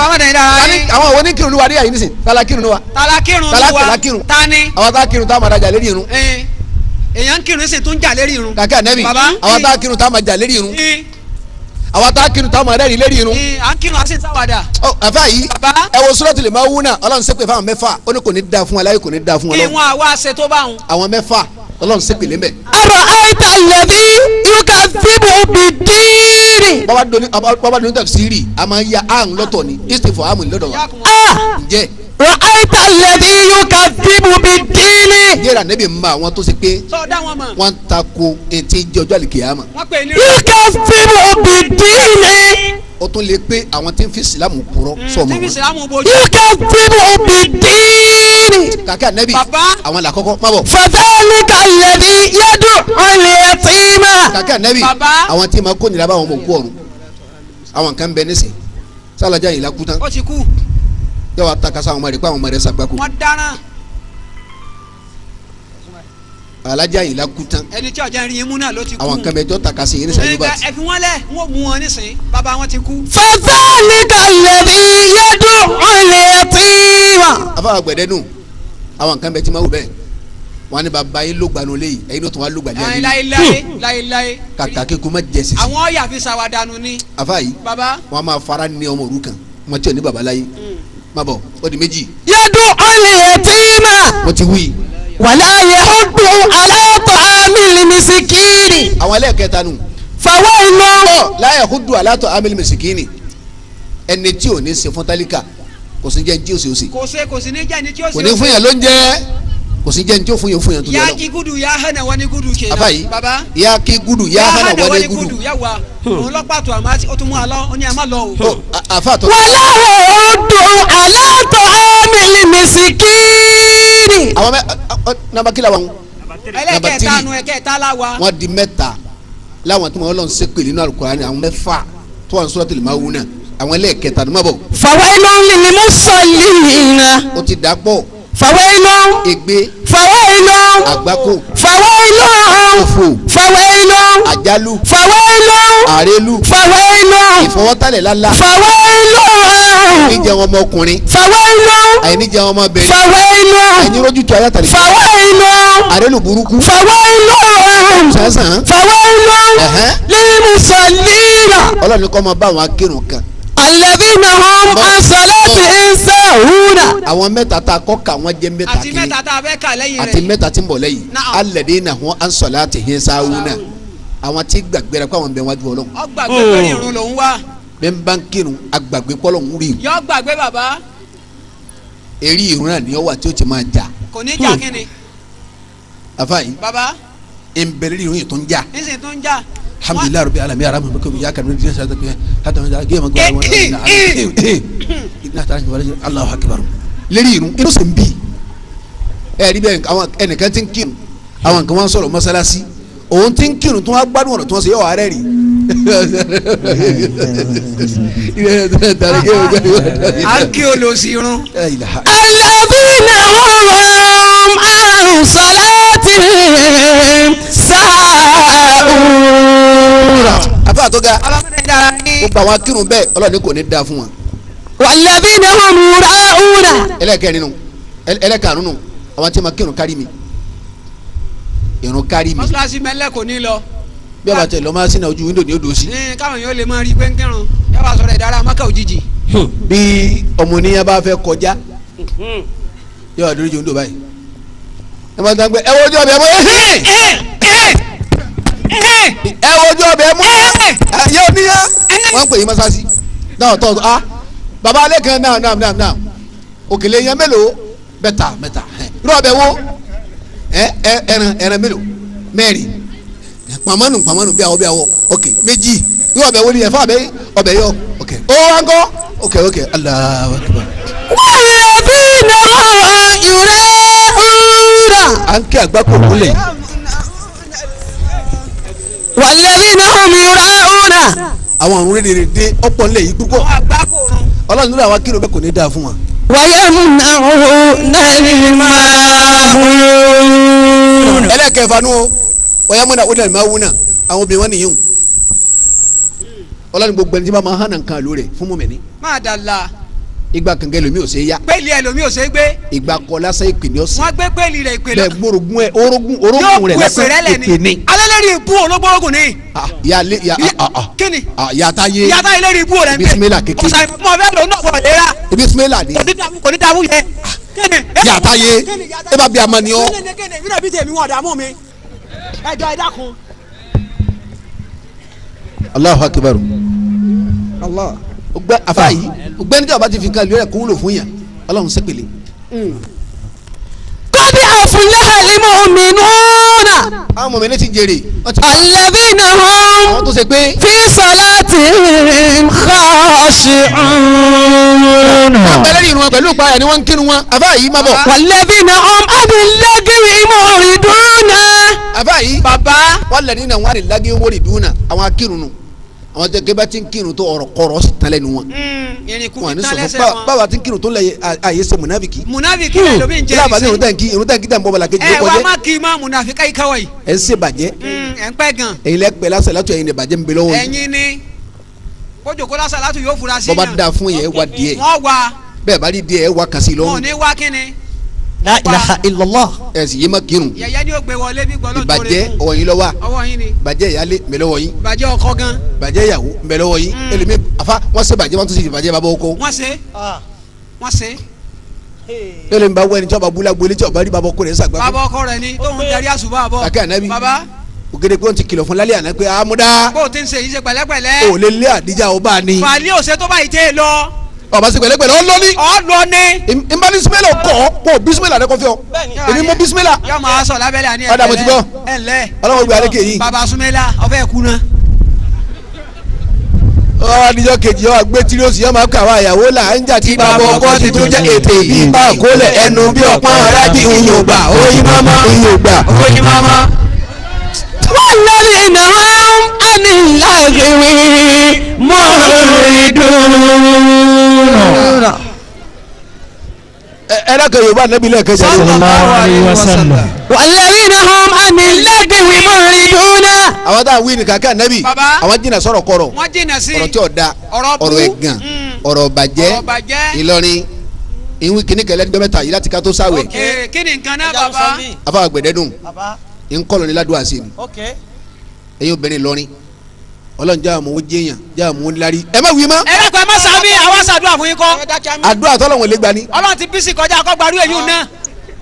àwọn òwò ní kírun wa ní àyè nísìn tala kírun wa. tala kírun tani. àwọn tá a kírun tá a máa jà lérí irun. èèyàn kírun sì tún jà lérí irun. kàkẹ́ nẹ́bí àwọn tá a kírun tá a máa jà lérí irun. àwọn tá a kírun tá a máa rẹ́rìn lérí irun. à ń kírun a sì sáwàdà. àfa yìí ẹ wo Suratul Mauna Ọlọ́run ṣépè fáwọn mẹ́fà ó ní kò ní da fún aláyé kò ní da fún Ọlọ́run. ìwọ̀n àwa ṣe tó báwọn. àwọn mẹ́fà Ọlọ́run ṣépè lé mẹ́. ara'ayta alladhi yukazzibu bid-din. bàbá doni tafsiri a máa ya àrùn lọ́tọ̀ ni istifo àmì lọ́dọ̀ wa. ǹjẹ́. ra'ayta alladhi yukazzibu bid-din. yẹ́ra nẹ́bí ma àwọn tó ṣe pé. sọ́ọ́dá wọn mọ̀. wọ́n ń tako etí jẹ́ ọjọ́ àlìkìyàmà. wọ́n pè é ní. yukazzibu bid-din. ó tún lè pé àwọn tí ń fi Ìsìlámù purọ́ sọ̀mọ́ wọn. tí ń fi Ìsìlámù bojú. yukazzibu bid-din. kàkẹ́ nẹ́bí àwọn làkọ́kọ́ má bọ̀. fadhalika alladhi yad'u al-yatima. kàkẹ́ nẹ́bí àwọn tí ma kó nira bá àwọn ọmọ òkú ọ̀run àwọn kan bẹ nísìn sálàjà yìí la kú tán. ó ti kú. yẹ wàá takasa àwọn ọmọ rẹ pé àwọn ọmọ rẹ sàgbákò. wọ́n dáná. alájà yìí la kú tán. ẹni tí ọjà rin imú náà ló ti kú. àwọn kan bẹ jọ takasi yìí ní sẹ́yìn bá ti. ẹ fi wọ́n lẹ̀ wọ́n mú wọn nísìn bàbá wọn ti kú. fadhalika alladhi yad'u al-yatima. afa gbẹdẹ nù àwọn kan bẹ tí ma wù bẹ́ẹ̀ wọn ni bàbá yín ló gbanú léyìí ẹ̀yin ló tún wá ló gbàdé àyè. láyé. kàkà kíkú má jẹ sisi. àwọn ọ̀yà fi sàwádànù ni. afa yìí baba. wọn máa fara ní ọmọ òrukàn wọn tí ò ní baba láyé má bọ̀ ó di méjì. yad'u al-yatima. mo ti wí. wala yahuddu ala ta'amil miskini. àwọn ẹlẹ́ẹ̀kẹta nù. fawailun. la yahuddu ala ta'amil miskini ẹni tí ò ní ṣe fún tálíkà kò sí jẹ́ ní tí ó ṣe ó ṣe. kò sí ní jẹ́ ní tí ó ṣe ó ṣe. kò ní fún yàn ló ń jẹ́ kò sí jẹ́ ní tí ó fún yàn tó yẹ lọ. yá kí gudu yá hànà wọ́n ní gudu kéèyàn. bàbá yìí baba. yá kí gudu yá hànà wọ́n ní gudu. yá wa òun lọ́pàá tó àmọ́ ó tún mú alọ́ ó ní àmọ́ lọ o. àfa tó. wala yahuddu ala ta'amil miskini. àwọn nàbà kí la wọn. ẹlẹ́kẹ̀ẹ́ta nu ẹ̀kẹ́ẹ̀ta la wa. wọ́n di mẹ́ta láwọn tí wọ́n lọ ṣe pè nínú Al-Qur'ani àwọn mẹ́fà tó wà ní Suratul Mauna àwọn ẹlẹ́ẹ̀kẹta ni má bọ̀. fawailun lil musallina. ó ti dà pọ̀. fawailun. ègbé. fawailun. àgbákò. fawailun. òfò. fawailun. àjálù. fawailun. àrélù. fawailun. ìfọwọ́tálẹ̀ lálá. fawailun. àìníjẹ wọn ọmọkùnrin. fawailun. àìníjẹ wọn ọmọbìnrin. fawailun. àìnírójú tó ayátàlẹ̀. fawailun. àrélù burúkú. fawailun. sàn-sàn. fawailun. lil musallina. ọlọ́run kọ́ máa bá àwọn akérò kan. alladhina hum an salatihim sahuna. àwọn mẹ́ta tá a kọ́ ka wọ́n jẹ́ mẹ́ta àti mẹ́ta tá a fẹ́ kà lẹ́yìn rẹ̀. àti mẹ́ta tí ń bọ̀ lẹ́yìn. alladhina hum an salatihim sahuna. àwọn tí gbàgbéra kó àwọn bẹ wájú Ọlọ́run. ó gbàgbé pé irun lòún wá. bẹ́ẹ̀ ń bá ń kírun agbàgbé pọ́lọ́ ń rí. yọ gbàgbé bàbá. eré irun náà ni ó wà tí ó ti máa jà. kò ní jà kíni. afa yìí. baba. ń bẹ̀rẹ̀ irun yìí tó ń jà. nísìnyí tó ń jà. alhamdulilayi rabi alami aramu bakomi ya karimu diɲɛ sa tapiya hata ma jaa géema gbɔdɔ n'a taara ɲɔgɔn lajɛ alahu akibar lérí irun irun sì ń bí ẹ̀rí bẹ́ẹ̀ àwọn ẹnìkan ti ń kírun àwọn kan wọ́n sọ̀rọ̀ mọ́sálásí òun ti ń kírun tí wọ́n gbádùn ọ̀rọ̀ tí wọ́n sọ yọ̀ wá rẹ̀ rí. a kí o lọ sí irun. alladhina hum an salatihim sahun. afa tó ga gbogbo àwọn akírun bẹ́ẹ̀ Ọlọ́run kò ní da fún wa. walladhina hum ra'una. ẹlẹ́kẹ̀rin nù ẹlẹ́karùn nù àwọn tí ma kírun kárí mi irun kárí mi. mọ́sálásí mẹ́lẹ̀ kò ní lọ. bí a bá tẹ lọ́ọ́ máa sínú ojú wíńdò ní odò sí. káwọn yóò lè máa rí pé ń kírun yàrá sọ̀rọ̀ ìdára mọ́kà òjijì. bí ọmọ oníyàn bá fẹ́ kọjá yóò wá dúró ju wíńdò báyìí ẹ máa dán pé ẹ wo ojú ọbẹ̀ mọ́ ẹ wo ojú ọbẹ̀ mọ́ yóò níyà wọ́n ń pè yín mọ́sáàsì náà tọ́ a baba alẹ́ kan náà òkèlè yẹn mélòó mẹ́ta irú ọbẹ̀ wo ẹran mélòó mẹ́rin pàmọ́nù bí awọ ok méjì irú ọbẹ̀ wo ni ẹ̀fọ́ ọbẹ̀ yọ ok ó wá ń kọ́ ok Allahu Akbar. والذين هم يراءون à ń kí àgbákò múlẹ̀. والذين هم يراءون àwọn àrùn rere dé ọ̀pọ̀ ńlẹ̀ yìí púpọ̀ ọlọ́run nílò àwọn akérò bẹ́ẹ̀ kò ní dáa fún wa. ويمنعون الماعون ẹlẹ́kẹ̀ẹ́fà nù o wọ́yámúnà ó dẹ̀ máa wúnà àwọn obìnrin wọn nìyẹn ọlọ́run gbogbo ẹni tí wọ́n máa hàn nǹkan àlò rẹ̀ fún mọ̀mẹ́ni. máa dàla. ìgbà kankan lomi ò ṣe é yá. pẹ́ẹ́lí ẹ lomi ò ṣe é gbé. ìgbà kọ lásán ìpèní ọ̀sìn. wọ́n gbé pẹ́ẹ́lí rẹ̀ ìpè bẹ́ẹ̀ gbórògùn ẹ̀ orógùn rẹ̀ lásán ìpèní. alẹ́lẹ́rì ibú ológbòrógùn ni. kíni. yàtá yé lẹ́rì ibú rẹ̀ ń bẹ̀. bisimilá kékeré. ọ̀sán mọ̀ bẹ́ẹ̀ lọ náà fọ̀ léra. bisimilá ni. kò ní dààmú yẹ. yàtá yé ẹ bá bí a ma ni ọ. kíni bí tèmi wọn dààmú mi. ẹ jọ ẹ dákun. Allahu Akbar. ọgbẹ afa yìí ọgbẹni tí a bá ti fi kan lórí ẹ kó wúlò fún yàn Ọlọ́run sẹpẹlẹ. قد أفلح المؤمنون àwọn mọ̀mẹ́ni ti jèrè. الذين هم àwọn tó ṣe pé. في صلاتهم خاشعون abẹ́lẹ́ ìrun wọn pẹ̀lú ìpayà ni wọ́n ń kírun wọn. afa yìí má bọ̀. والذين هم عن اللغو معرضون afa yìí. baba wọ́n lẹ̀ nínú àwọn àrìlágé wọ́n rí dùn náà àwọn akírun nù àwọn tẹ kí bá ti ń kírun tó ọ̀rọ̀ kọ̀rọ̀ sì tán lẹ́nu wọn. wọn ní sọfún báwa ti ń kírun tó lẹ àyè ṣe munafiki. munafiki rẹ lómi ń jẹ ìṣe. irun tẹ̀ ń kí tẹ̀ ń bọ́ bala kejì ó kọjá. ẹ wàá má kí i má munafika yìí káwọ́ yìí. ẹ ń ṣe bàjẹ́. ẹ ń pẹ́ gan. ẹ̀yin lẹ pẹ́ lásán látọ̀ ẹ̀yin lẹ bàjẹ́ ń bẹ lọ́wọ́ yìí. ẹ̀yin ni kójó kó lásán látọ̀ yóò fura sí yàn. bọ́ba da fún yẹn wá díẹ̀. wọ́n wá. bẹ́ẹ̀ bá rí díẹ̀ wá kasi lọ́rùn. wọn ò ní wá kíni. La ilaha illallah. ẹ sì yé ma kírun. yẹyẹ ni ó gbé wọlé bí gbọ́dọ̀ tó rẹ fún. ìbàjẹ́ ọwọ́ yín lọ wá. ọwọ́ yín ni. ìbàjẹ́ ìyálé ń bẹ lọ́wọ́ yín. ìbàjẹ́ ọkọ gan. ìbàjẹ́ ìyàwó ń bẹ lọ́wọ́ yín. ẹlẹ́mi afa wọ́n ṣe bàjẹ́ wọ́n tún ṣe ìbàjẹ́ bàbá oko. wọ́n ṣe. ẹlẹ́mi bá wọ ẹni tí ọba búlá gbolé tí ọba rí bàbá oko rẹ̀ sàgbà. bàbá ọkọ rẹ ni tóun darí àṣùbọ̀ àbọ̀. kàkẹ́ ànábì. bàbá. ògèdè pé wọ́n ti kìlọ̀ fún lálẹ́ àná pé àmúdá. bó o ti ń ṣe yìí ṣe pẹ̀lẹ́pẹ̀lẹ́. ò lè lé àdíjà ọba ni. fàálí òṣè tó báyìí tẹ́ ẹ lọ. ọba sí pẹ̀lẹ́pẹ̀lẹ́ ọ lọ ní. ọ lọ ní. nbá bisimilá kọ kó bisimilá rẹ kọ fi ọ. èmi mọ bisimilá. yọ máa sọ lábẹ́lẹ̀ àní ọ̀dà mo ti gbọ́. ẹ ǹlẹ́. ọlọ́wọ́ gbé alékè yìí. baba sumela ọbẹ̀ kú ná. ọ adijọ́ kejì ọ gbé tíríọ̀sì yọ máa kọ àwọn àyàwó là ń jà tí bàbá ọkọ ti tún jẹ́ ètè bí bá kólẹ̀ ẹnu bí ọpọ́n arájì ìyògbà oyin mama ìyògbà oyin mama. والذين هم عن اللغو معرضون ẹ dákẹ́ yorùbá nẹ́bí lẹ́ẹ̀kẹ́ jẹ́ sallallahu alayhi wa sallam. والذين هم عن اللغو معرضون àwọn tá a wí ní kàkẹ́ nẹ́bí Baba. àwọn jìnnà sọ̀rọ̀ kọ̀rọ̀ wọ́n jìnnà sí. ọ̀rọ̀ tí ò da ọ̀rọ̀ bú. ọ̀rọ̀ ẹ̀gàn ọ̀rọ̀ bàjẹ́ Ìlọrin ìwé kìíní kẹlẹ́ ẹ̀dẹ́gbẹ́ mẹ́ta yìí láti ká tó sáwẹ̀ kí ni nǹkan náà baba. afa gbẹ̀dẹ́dùn nkọlọ ní ládùúgbò àṣẹ ni ẹ̀yin obìnrin Ìlọrin Ọlọ́run jẹ́ àmọ́ jẹ́yàn jẹ́ àmọ́ lárí ẹ má wí mọ́. ẹ dẹ́kun ẹ má sàmì àwọn sàdúrà fún yín kọ́. àdúrà tọ́lọ́wọ̀n lè gbani. Ọlọ́run ti bísí kọjá akọ́gbarú èyí náà.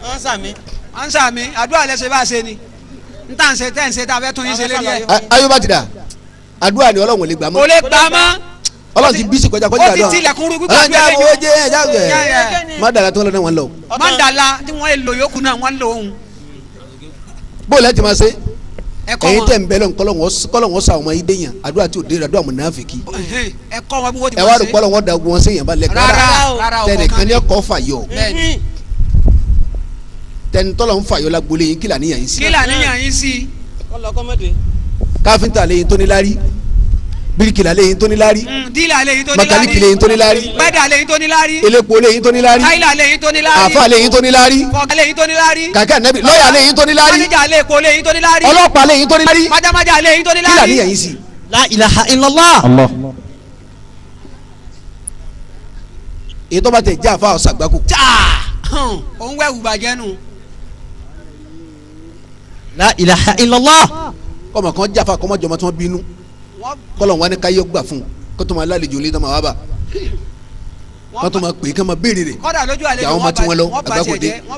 wọ́n sàmì. wọ́n sàmì àdúrà lẹ́sẹ̀ bá a ṣe ni n tà ń ṣe tẹ́ ń ṣe tá a fẹ́ tún yín ṣe lé yẹ. ayọba ti da àdúrà ni Ọlọ́run lè gbà mọ́. kò lè gbà mọ́. Ọlọ́run ti bísí kọjá ó ti tilẹ̀kùn rú gbígbà bí ẹlẹ́yìn. ẹlẹ́yìn. má dàrá tó ń lọ náà wọ́n lọ. mandala tí wọ́n lè lò yókù náà wọ́n lò ó. bóòlù ẹ ti máa ṣe ẹ̀kọ́ ẹ̀yin wọn tẹ̀ ń bẹ́ lọ́n kọ́lọ́wọ́n sa ọmọ idé yàn àdúrà tí ò dé àdúrà mùnáfíkì. ẹ̀kọ́ wọn bí wọ́n ti ẹ wá rò kọ́lọ́wọ́n da ogun wọn sẹ́yìn bá lẹ́kọ́ rárá tẹnìkan ní ọkọ̀ fàyọ bẹ́ẹ̀ni tẹnitọ́lọ́ ń fàyọ lágbolé yín kílà níyàn yín sí. kí là níyàn yín sí. káfíńtà lẹ́yìn tó ní lárí bíríkìlà lẹ́yìn tó ní lárí dílà lẹ́yìn tó ní lárí mẹkáníkì lẹ́yìn tó ní lárí gbẹ́dà lẹ́yìn tó ní lárí elépo lẹ́yìn tó ní lárí táìlà lẹ́yìn tó ní lárí àfa lẹ́yìn tó ní lárí fọ̀gá lẹ́yìn tó ní lárí kàkẹ́ nẹ́bí lọ́ọ̀yà lẹ́yìn tó ní lárí mánéjà lẹ́kọ̀ọ́ lẹ́yìn tó ní lárí ọlọ́pàá lẹ́yìn tó ní lárí májámájá lẹ́yìn tó ní kílà lárí níyàn yín sí. La ilaha illallah. èyí tó bá tẹ̀ já àfa ọ̀sàgbákò. òun wẹ̀wù bàjẹ́ nù. La ilaha illallah. kọ́mọ kan jáfa kọ́mọ jọmọ tí wọ́n bínú kọ́lọ̀ wọn ni káyọ̀ gbà fún kó tó máa lálejò lé tó máa wá bá wọ́n tún máa pè é kí wọ́n máa béèrè rẹ̀. kọ́dà lójú àlejò àwọn ọmọ tí wọ́n lọ wọ́n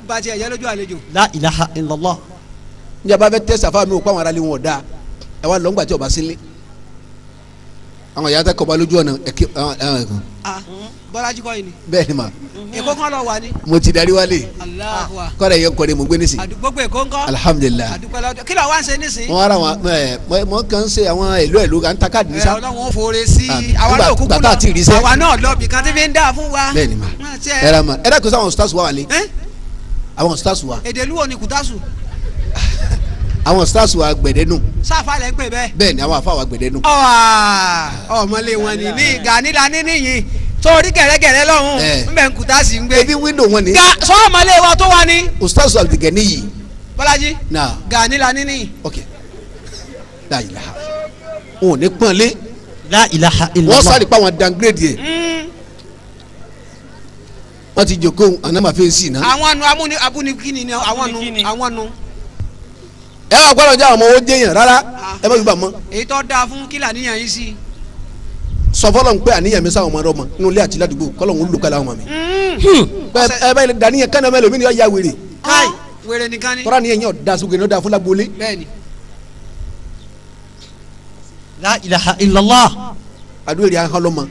bá tiẹ̀ jẹ́ lójú àlejò. la ilaha illallah. njẹ́ bá fẹ́ tẹ́ sàfà mi ò pa àwọn aráàlú wọn dáa ẹ wá lọ́ngbà tí ọba sílé àwọn ìyá tẹ́ kọba lójú ọ̀nà ẹ̀kí bọ́lájí kọ́ yìí ni. bẹ́ẹ̀ ni ma. èkó kan lọ wà ní. mo ti darí wálé. Allahu Akbar. kọ́dà yẹ kọ́ni mo gbé nísì. gbogbo èkó ńkọ́. alihamudulilayi. kí ló wá ń ṣe nísì. wọ́n ara wọn mọ kàn ń ṣe àwọn èlò kan ta káàdì nísà. ọlọ́run ó foore sí àwa náà kúkú gbàtà àti ìrísẹ́. àwa náà lọ bìkan tí fi ń dà fún wa. bẹ́ẹ̀ ni ma ẹ dá kó sọ àwọn stars wa wà lé. àwọn stars wa. èdè lúwo ni kùtàsù. àwọn stars wa gbẹ̀dẹ́nu. sáfà lẹ́ ń pè bẹ́ẹ̀. bẹ́ẹ̀ ni àwọn afa wa gbẹ̀dẹ́nu. ọmọlé wọn ni ní ganila níníyìn torí gẹ̀rẹ́gẹ̀rẹ́ lọ́hùn nbẹ̀ ń kùtà sí ń gbé. ebi window wọn ni. sọ ọmọlé wa tó wà ní. ustaz abdulgani yìí. bọ́lájí. na ganila níníyìn. ok la ilaha wọn ò ní pọ́nlé. la ilaha illallah. wọ́n sáré pa àwọn downgrade yẹ. wọ́n ti jòkó anamafẹ́ sí iná. àwọn nu abúnikíni ni àwọn nu. ẹ wà gbọ́dọ̀ jẹ́ àwọn ọmọ owó jẹ́yàn rárá ẹ bá gbà mọ́. èyí tó dáa fún kílà níyàn yín sí. sọ fọlọ ń pẹ àníyàn mi sáwọn ọmọdé ọmọ nínú ilé àti ládùúgbò kọlọ ń lù kálá ọmọ mi. ẹ bá dàníyàn kánà mẹlẹ omi ni yọ ya wèrè. káì wèrè nìkan ni. tọ́ra níyàn yóò da sugu ní o da fún lágbólé. bẹ́ẹ̀ni. la ilaha illallah. àdúrà yẹn ahọ́n lọ́mọ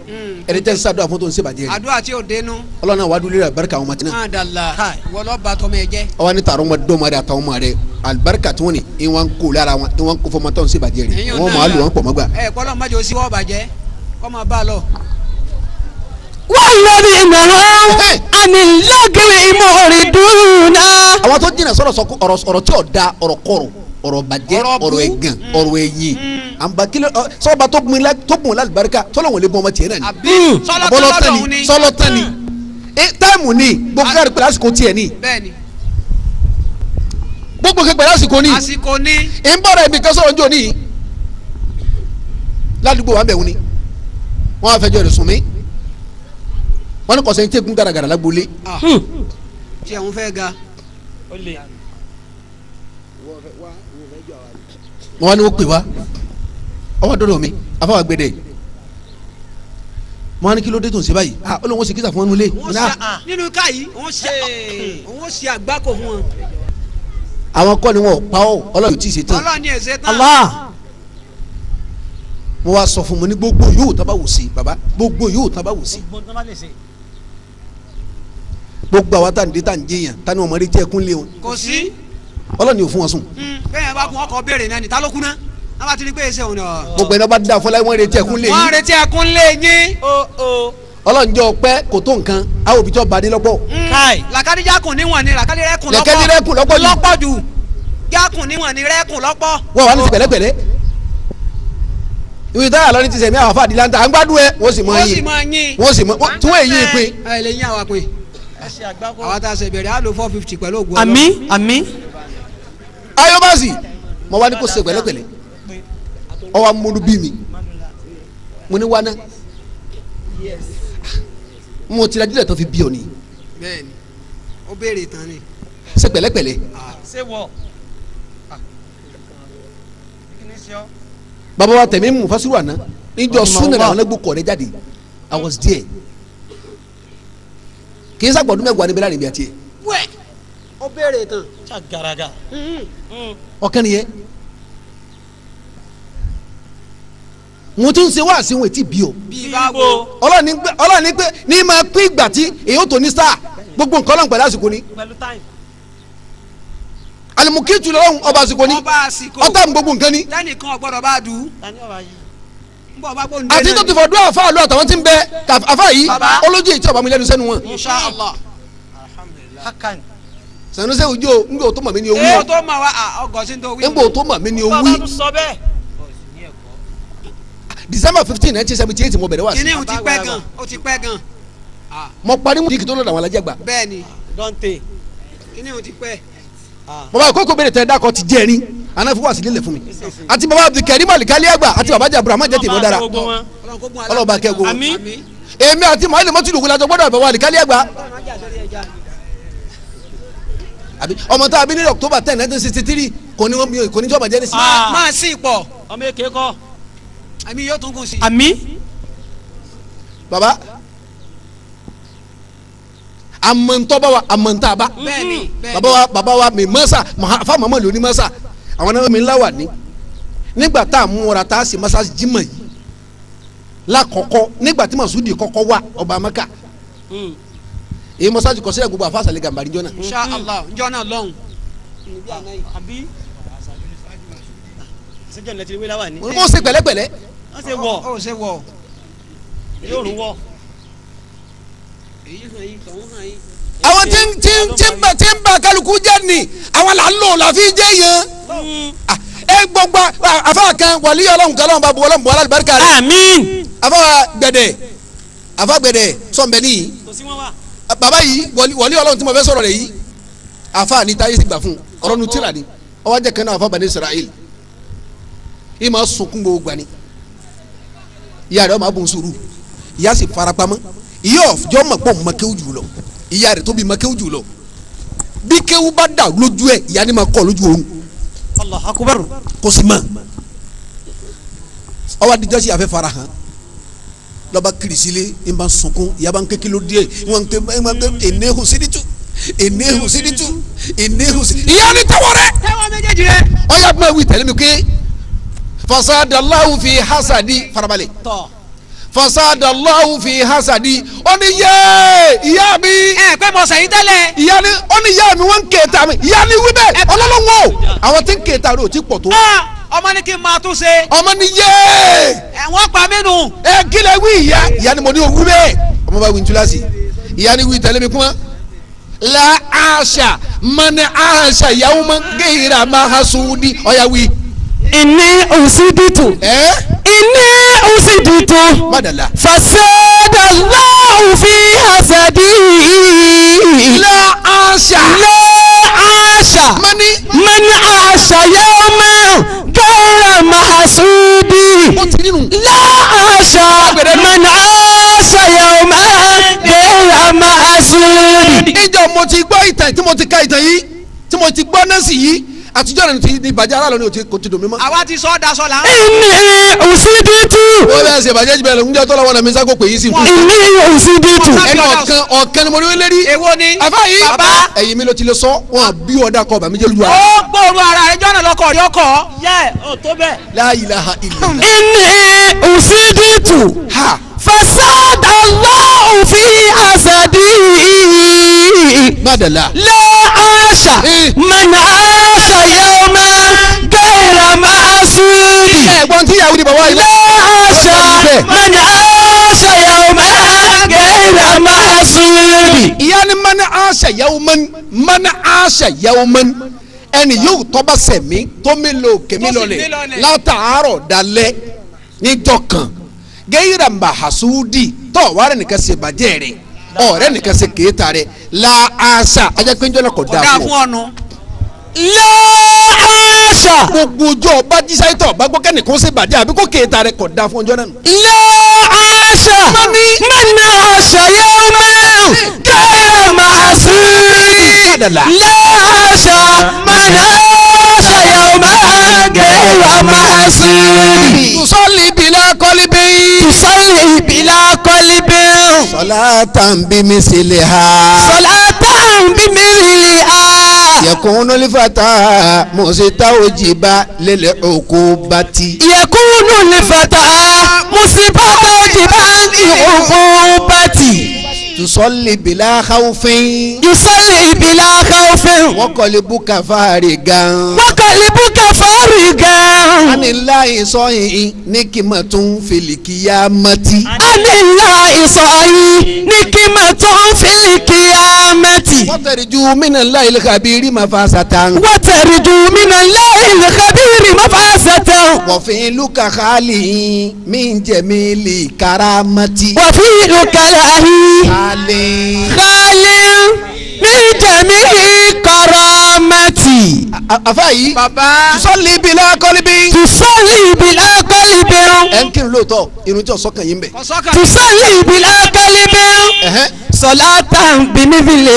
ẹni tẹ́ ń sàdúrà fún tó ń sèbàjẹ́ rẹ̀. àdúrà tí o dénú. ọlọ́run náà wàá dúró lórí àbáríkà àwọn ọmọ tí náà. àdàlà wọlọ́ bá tọmọ ẹ jẹ́. ọwọ́ ní tààrọ̀ ọmọdé ọmọdé àtàwọn ọmọ rẹ̀ àlùbáríkà tí wọ́n ní ìwọ̀n kó lára wọn ìwọ̀n kó fọmọ tó ń sèbàjẹ́ rẹ̀ wọ́n máa lù wọ́n pọ̀ mọ́gbà. ẹ kọ́lọ́ májò sí wọ́ọ̀ bàjẹ́ kọ́ máa bá a lọ. والذين هم عن اللغو معرضون. àwọn tó jìnnà sọ̀rọ̀ ọ̀rọ̀ tí ò da ọ̀rọ̀ kọ̀rọ̀ ọ̀rọ̀ bàjẹ́ ọ̀rọ̀ ẹ̀gàn ọ̀rọ̀ ẹ̀yìn àǹbàkílẹ̀ sọ́ba tó gbin lálùbáríkà tọ́lọ̀ wọlé bọ́ ọmọ tiẹ̀ náà ni. àbí sọlọ́tàn ni táìmù ni gbogbo kárí pẹ̀lú àsìkò tiẹ̀ ni. bẹ́ẹ̀ni. gbogbo kárí pẹ̀lú àsìkò ni. àsìkò ni. ìbọ̀rọ̀ ibi kan sọ̀rọ̀ njó ni ládùúgbò wa bẹ̀wò ni wọ́n á fẹjọ́ rẹ̀ sùn mí wọ́n ní kọ̀sẹ̀ ń tẹ̀kún garagara lágbólé. tí àwọn fẹ́ ga. wọ́n ní wọ́n pè wá ọwọ́ dọ́dọ̀ mi afáwà gbẹdẹ wọ́n ní kí ló dé tó ń ṣe báyìí olóhùn ṣe kíkà fún wọn nulẹ̀. nínú ká yìí wọ́n ṣe àgbákò fún wọn. àwọn kọ́ ni wọn pa ọ́ ọlọ́run tí ì ṣe tán. ọlọ́run ní ẹ̀ṣẹ̀ tán. mo wá sọ fún mi ní gbogbo yóò tábà wò sí baba gbogbo yóò tábà wò sí. gbogbo àwa tá à ń dé tá à ń jẹyàn tá ni wọn mọ̀ọ́dé jẹ́ ẹkún lé wọn. kò sí. ọlọ́run yóò fún wọn sùn. bẹ́ẹ̀ yẹn bá kún ọkọ̀ béèrè náà ni ta ló kú náà wọ́n bá ti rí pé èsè òun ni. gbogbo ẹni bá dá fọlá wọn retí ẹkún lé yín. wọ́n retí ẹkún lé yín. ọlọ́run jẹ́ ọpẹ́ kò tó nǹkan àwọn òbí tó bá dé lọ́pọ̀. làkàdíjà kùn níwọ̀n ni làkàdí rẹ́kùn lọ́pọ̀. lẹ́kẹ́dí rẹ́kùn lọ́pọ̀ jù. lọ́pọ̀ jù jákùn níwọ̀n ni rẹ́kùn lọ́pọ̀. wọ́n wà ní ti pẹ̀lẹ́pẹ̀lẹ́ ìwé táyà lọ́ni ti sẹ̀mí àwọn afáàdì láńtà à ń gbádùn ẹ wọ́n sì mọ yín wọ́n sì mọ tí wọ́n èyí pé. ẹ lè yín àwa pé àwa tá a ṣe bẹ̀rẹ̀ á lo 450 pẹ̀lú ògùn ọlọ́. àmín. ayọ́bàṣì mo wá ní kó ṣe pẹ̀lẹ́pẹ̀lẹ́ ọwọ́ amúlú bí mi mo ní wá ná mo ti lajú lẹ̀ tó fi bí ọ ni. bẹ́ẹ̀ni ó béèrè tán ni. ṣe pẹ̀lẹ́pẹ̀lẹ́. ṣé wọ. bàbá wa tẹ̀mí mu fasiru àná níjọ súnà àwọn ẹlẹgbẹ́ kọ̀ rẹ jáde I was there kì í sàgbọ̀dún mẹ́wàá níbi láàrin ibi àti ẹ̀. wẹ́ẹ̀ ó béèrè tán. ṣàgàràgà. ọ̀kan nìyẹn mo tún ṣe wá sí wọn ètí bí o. bí báwo. ọlọ́ọ̀ni pé ní máa pín ìgbà tí èyí ó tó ní sáà gbogbo nǹkan ọlọ́run pẹ̀lú àsìkò ni. pẹ̀lú táìmù. alimukitu lọ́wọ́ ọba àsìkò ni ọ̀tá mi gbogbo nǹkan ni. lẹ́nìkan ọ̀gbọ́dọ̀ bá dùn. àti tó ti fọ dúró àfa àlọ́ àtàwọn tí ń bẹ àfa yìí olójú èyí tí ọba mi lẹ́nu sẹ́nu wọn. Insha Allah. Sanusi ojú o ngbọ tó mọ̀ mí ni owó. ẹ o tó mọ̀ wá ọgọ́sí tó wí. ngbọ tó mọ̀ mí ni owó. bàbá tó sọ bẹ́ẹ̀. December 15 1978 mo bẹ̀rẹ̀ wá sí. kìnìún ti pẹ́ gan o ti pẹ́ gan. mo parí mu dìkì tó lọ́dọ̀ àwọn alájẹ́ gbà. bẹ́ẹ̀ni dọ́ńtè. kìnìún ti pẹ́. bàbá àkókò bẹ̀rẹ̀ tẹ̀ dákọ̀ ti jẹ́ ẹni anáfi wá sí lélẹ̀ fún mi àti bàbá Abdulkarim Alikali àgbà àti bàbá jabura má jẹ́ tèmi dára ọlọ́ba kẹ́gun èmi àti màálù mọ́tò ìlú gbọ́dọ̀ bàbá wa Alikali àgbà ọmọ tá a bí ní October 10 1963 kò ní jọba jẹ́ ní sí. máa sí ipò. ọmọ èké kọ. àmì yóò tún kún sí. àmì. bàbá amọ̀ntọ́ba wa amọ̀ntaba baba wa mi mọ́sà fa mọ́mọ́ lóní mọ́sà àwọn náà mi ńlá wà ní nígbà tá a múra tá a sì mọ́sá jimá yìí lákọ̀ọ́kọ́ nígbà tí Masudi kọ́kọ́ wá ọba Mẹ́kà èyí mọ́sá ti kọ́ sílẹ̀ gbogbo àfàsàlẹ̀ gàmbàrí jọ́nà. Insha Allah jọ́nà lọ́hùn. wọ́n ṣe pẹ̀lẹ́pẹ̀lẹ́. wọ́n ṣe wọ̀. ó ṣe wọ̀. yóò rún wọ̀. àwọn tí ń bá kálukú jẹ́ ni àwọn là ń lò la fi jẹ́ yẹn. ẹ gbogbo afa kan wàlí Ọlọ́run kan lọ́wọ́ bá bu Ọlọ́run bu Ọlọ́run barika rẹ̀. àmín. afa gbẹdẹ sọmbẹ nìyí. kò sí wọn wá. baba yìí wàlí Ọlọ́run tí mo fẹ́ sọ̀rọ̀ rẹ̀ yìí afa ni táyé sì gbà fún ọ̀rọ̀ nu tíra ni ọwọ́ jẹ́ kan náà afa Bani Israel ìmọ̀ sunkún gbogbo gbani ìyá rẹ̀ ọmọ abùn sùúrù ìyá sì farapamọ́ ìyá ọ̀jọ́ mọ̀ pọ̀ mọ́ kéwù jù lọ ìyá rẹ̀ tó bí mọ́ kéwù jù lọ bí kéwù bá dà lójú ẹ̀ ìyá ni ma kọ́ lójú òun. Allahu Akbar. kò sí mọ́ ọwọ́ adijọ́ sí àfẹ́ fara hàn lọ́ba kirisile ń bá sunkún ìyá bá ń kékeré díẹ̀ wọ́n ń ké enéhùn sídìtú enéhùn sídìtú enéhùn sídìtú ìyá ni tẹ́wọ́ rẹ̀ tẹ́wọ́ méjèèjì rẹ̀. ọ̀yà gbọ́n wí tẹ̀lé mi ké fasadallahu fi hasadi farabalẹ̀ fasadallahu fi hasadi ó ní yé ìyá mi. ẹ pé mo sẹ́yìn tẹ́lẹ̀. ìyá ni ó ní ìyá mi wọ́n ń kéta mi ìyá ni wí bẹ́ẹ̀ ọlọ́lọ́wọ́ àwọn tí ń kéta rẹ̀ ò tí pọ̀ tó. ọmọ ní kí n máa tún ṣe. ọmọ ni yé. wọ́n pa mí nù. ẹ kílẹ̀ wí ìyá ni mo ní o wí bẹ́ẹ̀ ọmọ bá wí ní túlásì ìyá ni wí tẹ̀lé mi kún la aṣa mani aṣa yawma gẹ́yìrà máa ha sùúdi ọ̀yà wí. inni usiditu inni usiditu madala fasadallahu fi hasadi la aṣa man aṣa yawma ghayra mahsudi la aṣa man aṣa yawma ghayra mahsudi. ìjọ mo ti gbọ́ ìtàn tí mo ti ka ìtàn yìí tí mo ti gbọ́ nọ́ọ̀sì yìí àtijọ́ rẹ̀ ti ìbàjẹ́ aláàlọ́ ni kò ti dùn mí mọ́. àwa ti sọ ọ́ daṣọ la. inni usiditu. wọ́n bẹ́ẹ̀ ṣe ìbàjẹ́ jìbẹ́ lọ ń jẹ́ tọ́lá wọn lẹ́mí sáko pè yí sí fún. inni usiditu. ẹni ọ̀kan ni mo ní wọ́n lérí. èwo ni. àfa yìí ẹ̀yin mi ló ti lè sọ wọn bí ọ̀dà kọ bàmí jẹ́ lójú ara. ó gbóòórùn ara rẹ̀ jọ́nà lọ́kọ̀ rí ọkọ̀. yẹ ọ tó bẹ́ẹ̀. La ilaha illallah. inni usiditu. ha fasadallahu fi hasadi. madala. la aṣa man aṣa yawma ghayra mahsudi. ẹ̀gbọ́n tí yahoo di bàbá yìí. la aṣa man aṣa yawma ghayra mahsudi. ìyá ni man aṣa yawman ẹni yóò tọ́ba sẹ̀mí tó mi lò kémi lọlẹ̀ látàárọ̀ dalẹ̀ níjọ́ kan gẹ́yìrà mahasudi tọ́ wàrẹ̀ nìkan ṣe bàjẹ́ rẹ̀ ọ̀rẹ́ nìkan ṣe kéétà rẹ̀ la aṣa ajagbẹ́njọ́ náà kò dáa fún ọ. ọ̀nù. la aṣa. gbogbo ọjọ́ ọba jísáyítọ̀ ọba gbọ́kẹ́ nìkan ṣe bàjẹ́ àbí kò kéétà rẹ̀ kò dáa fún ọjọ́ náà. la aṣa. man aṣa yawma ghayra mahsudi. la aṣa man aṣa yawma ghayra mahsudi. tusalli bila qalbi. tusalli bila qalbi. salatan bimisliha. salatan bimisliha. yakunu lifata mustawjiba lil uqubati. yakunu lifata mustawjiba lil uqubati. tusalli bila khawfin. yusalli bila khawfin. wa qalbuka farigan. wa qalbuka farigan. anillahi sahi nikmatun fil qiyamati. anillahi sahi nikmatun fil qiyamati. wa tarju minallahi al-khabiri mafasatan. wa tarju minallahi al-khabiri mafasatan. wa fi'luka khali min jamili karamati. wa fi'luka lahi khali min jami'i karamati. afa yìí. baba. tusalli bila qalbi. tusalli bila qalbi. ẹ̀ ń kírun lóòótọ́ irun tí ọ̀sọ́kàn yín bẹ̀. tusalli bila kalibin salatan binibili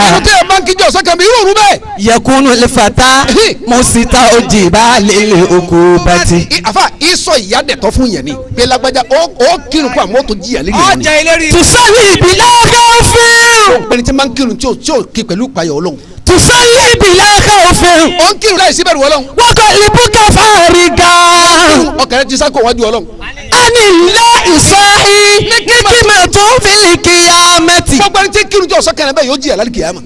irun tí ẹ̀ bá ń kíjọ ọ̀sọ́kàn bí irú òru bẹ́ẹ̀. yakunu lifata musita ojiba lele okubati. àfa ìsọ ìyá dẹ̀tọ́ fún yẹn ni pé lágbájá ó kírun kó àmọ́ tó jìyà lé yẹn ni. ọjà ìlérí. tusalli bila khawfin. pẹ̀lú tí máa ń kírun tí ò kí pẹ̀lú ìpayọ̀ Ọlọ́run. tusalli bila khawfin. ó ń kírun láì síbẹ̀rù Ọlọ́run. wa qalbuka fariga. ọkàn rẹ ti sá kó wájú Ọlọ́run. anilá ìsáhí nígbìmọ̀ tó ń fi kíyámẹ́tì. gbogbo ẹni tí kírun tí ọ̀sọ́kàn rẹ bẹ́ẹ̀ yóò jìyà lálẹ́ kìyàmá.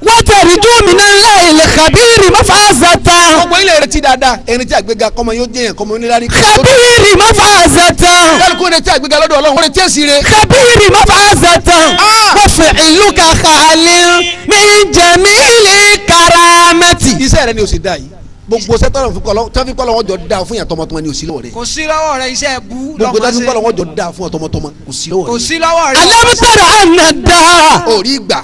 wọ́n tẹ̀rí dúmínà ńlá ilẹ̀ kàbírì mọ́fàázàtà. gbogbo ilé rẹ ti dáadáa ẹni tí àgbéga kọ́mọ yóò jẹ́ yẹn kọ́mọ onílárí. kàbírì mọ́fàázàtà. kálukú rẹ ti àgbéga lọ́dọ̀ Ọlọ́run rẹ tí ẹ sì rẹ. kàbírì mọ́fàázàtà. wọ́n fi ìlú kàkàlì mi jẹ̀mí ilé karamẹ́tì. iṣẹ́ rẹ ni o sì da yìí gbogbo sẹ́tọ̀rọ̀ tọ́fi kọ́ lọ́wọ́ jọ da fún yàn tọmọtọmọ ni o sí lọ́wọ́ rẹ. kò sí lọ́wọ́ rẹ iṣẹ́ bú gbogbo lọ́mọ tọ́fi ṣe. kọ́ lọ́wọ́ jọ da fún yàn tọmọtọmọ kò sí lọ́wọ́ rẹ. kò sí lọ́wọ́ rẹ. alámútàrà ànàdà. orí gbà.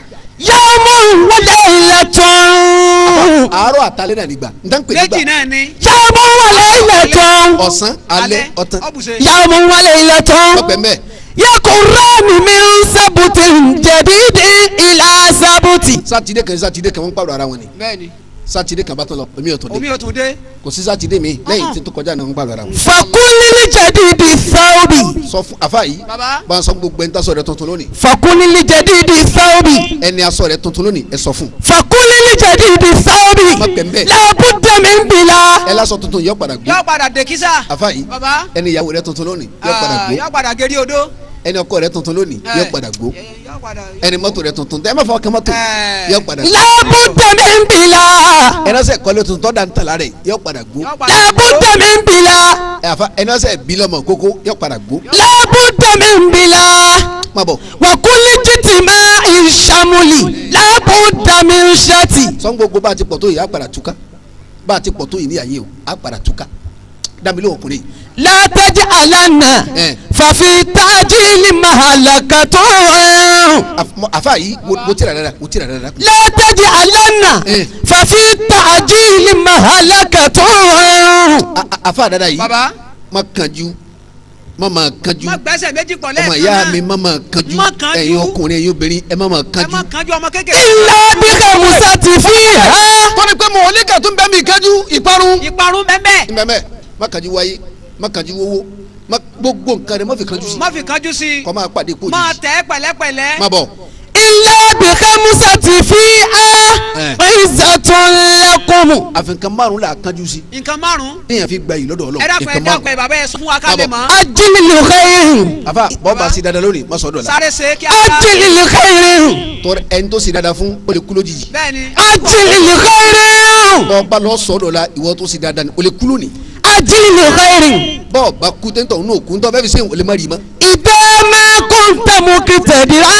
yàmú wọlé ilẹ̀ tán. àárọ̀ àtàlẹ́ náà nígbà ntàn pè nígbà. méjì náà ni. yàmú wọlé ilẹ̀ tán. ọ̀sán alẹ́ ọ̀tán. ọ̀bùsẹ̀. yàmú wọlé ilẹ̀ tán. ọgbẹ́ mẹ́. yakurani min sabutin jadidi ila sabuti. sátidé kan wọ́n ń pàrọ̀ ara wọn ni. bẹ́ẹ̀ni. sátidé kan bá tán lọ omi ò tún dé. omi ò tún dé. kò sí sátidé mi lẹ́yìn tí tó kọjá náà ń pàrọ̀ ara wọn. fakulili jadidi thawbi. sọ fún afa yìí. baba. bá a sọ gbogbo ẹni tásọ rẹ tuntun lónìí. fakulili jadidi thawbi. ẹni aṣọ rẹ tuntun lónìí ẹ sọ fún. fakulili jadidi thawbi. má pẹ̀ mbẹ́. labudda min bila. ẹ lásọ tuntun yọ padà gbó. yọ padà dèkísà. afa yìí. baba. ẹni ìyàwó rẹ tuntun lónìí yọ padà gbó. yọ padà geri odó. ẹni ọkọ rẹ tuntun lónìí yọ padà gbó. yọ padà. ẹni mọ́tò rẹ tuntun ẹ má fọ ọkàn mọ́tò yọ padà gbó. labudda min bila. ẹni ọsẹ kọlẹ tuntun tọ́ da ń tala rẹ yọ padà gbó. labudda min bila. ẹni ọsẹ bilọmọ kókó yọ padà gbó. labudda min bila. má bọ̀. wakuli jitima ìṣàmùlì labudda min shati. sọ́n gbogbo bá a ti pọ̀ tó yìí á padà túká bá a ti pọ̀ tó yìí ní ayé o á padà túká dábìlì ọkùnrin. látàjì àlànà fàfi tájìlì màhàlàkà tó hàn. àfa yìí mo tira dáadáa mo tira dáadáa. látàjì àlànà fàfi tájìlì màhàlàkà tó hàn. àfa dáadáa yìí baba. má kánjú má kánjú má gbẹ́sẹ̀ méjì pọ̀ lẹ́ẹ̀kan ọmọ náà. ìyá mi má kánjú ẹ̀yin ọkùnrin ẹ̀yin obìnrin ẹ má kánjú. ẹ má kánjú ọmọ kékeré. ilé bíkà musa ti fi hàn. tọ́ni pé mo ò ní kàtún bẹ́ẹ̀ mi kánjú ìparun. ìparun bẹ́ẹ̀ bẹ́ẹ̀ má kánjú wáyé má kánjú wówó má gbogbo nǹkan rẹ má fi kánjú sí. má fi kánjú sí. kọ́ máa pàdé kó yìí. má tẹ̀ pẹ̀lẹ́pẹ̀lẹ́. má bọ̀. ilé bíkà musa ti fi hàn. ìzàtún lẹ́kùnmù. àfihàn márùn la kánjú sí. nǹkan márùn. téèyàn fi gba yìí lọ́dọ̀ Ọlọ́run. ẹ dákun bàbá yẹn sọ fún wa ká lè mọ̀. ajilil khairin. àfa bọ́ọ̀bà sí dáadáa lónìí má sọ dọ̀ la. sáré ṣe kí a. ajilil khairin. tọ́rọ ẹni tó sì dáadáa fún o lè kú lójijì. bẹ́ẹ̀ni. ajilil khairin. bọ́ọ̀bà lọ sọ̀dọ̀ la ìwọ tó sì dáadáa ni o lè kú lónìí. ajilil khairin. bọ́ọ̀bà kú tẹ́ntọ̀ n'o kú ntọ́ bẹ́ẹ̀ fi sẹ́yìn o lè má rí i mọ́. ìdámẹ́ kúntàmù kìtẹ̀dìrà.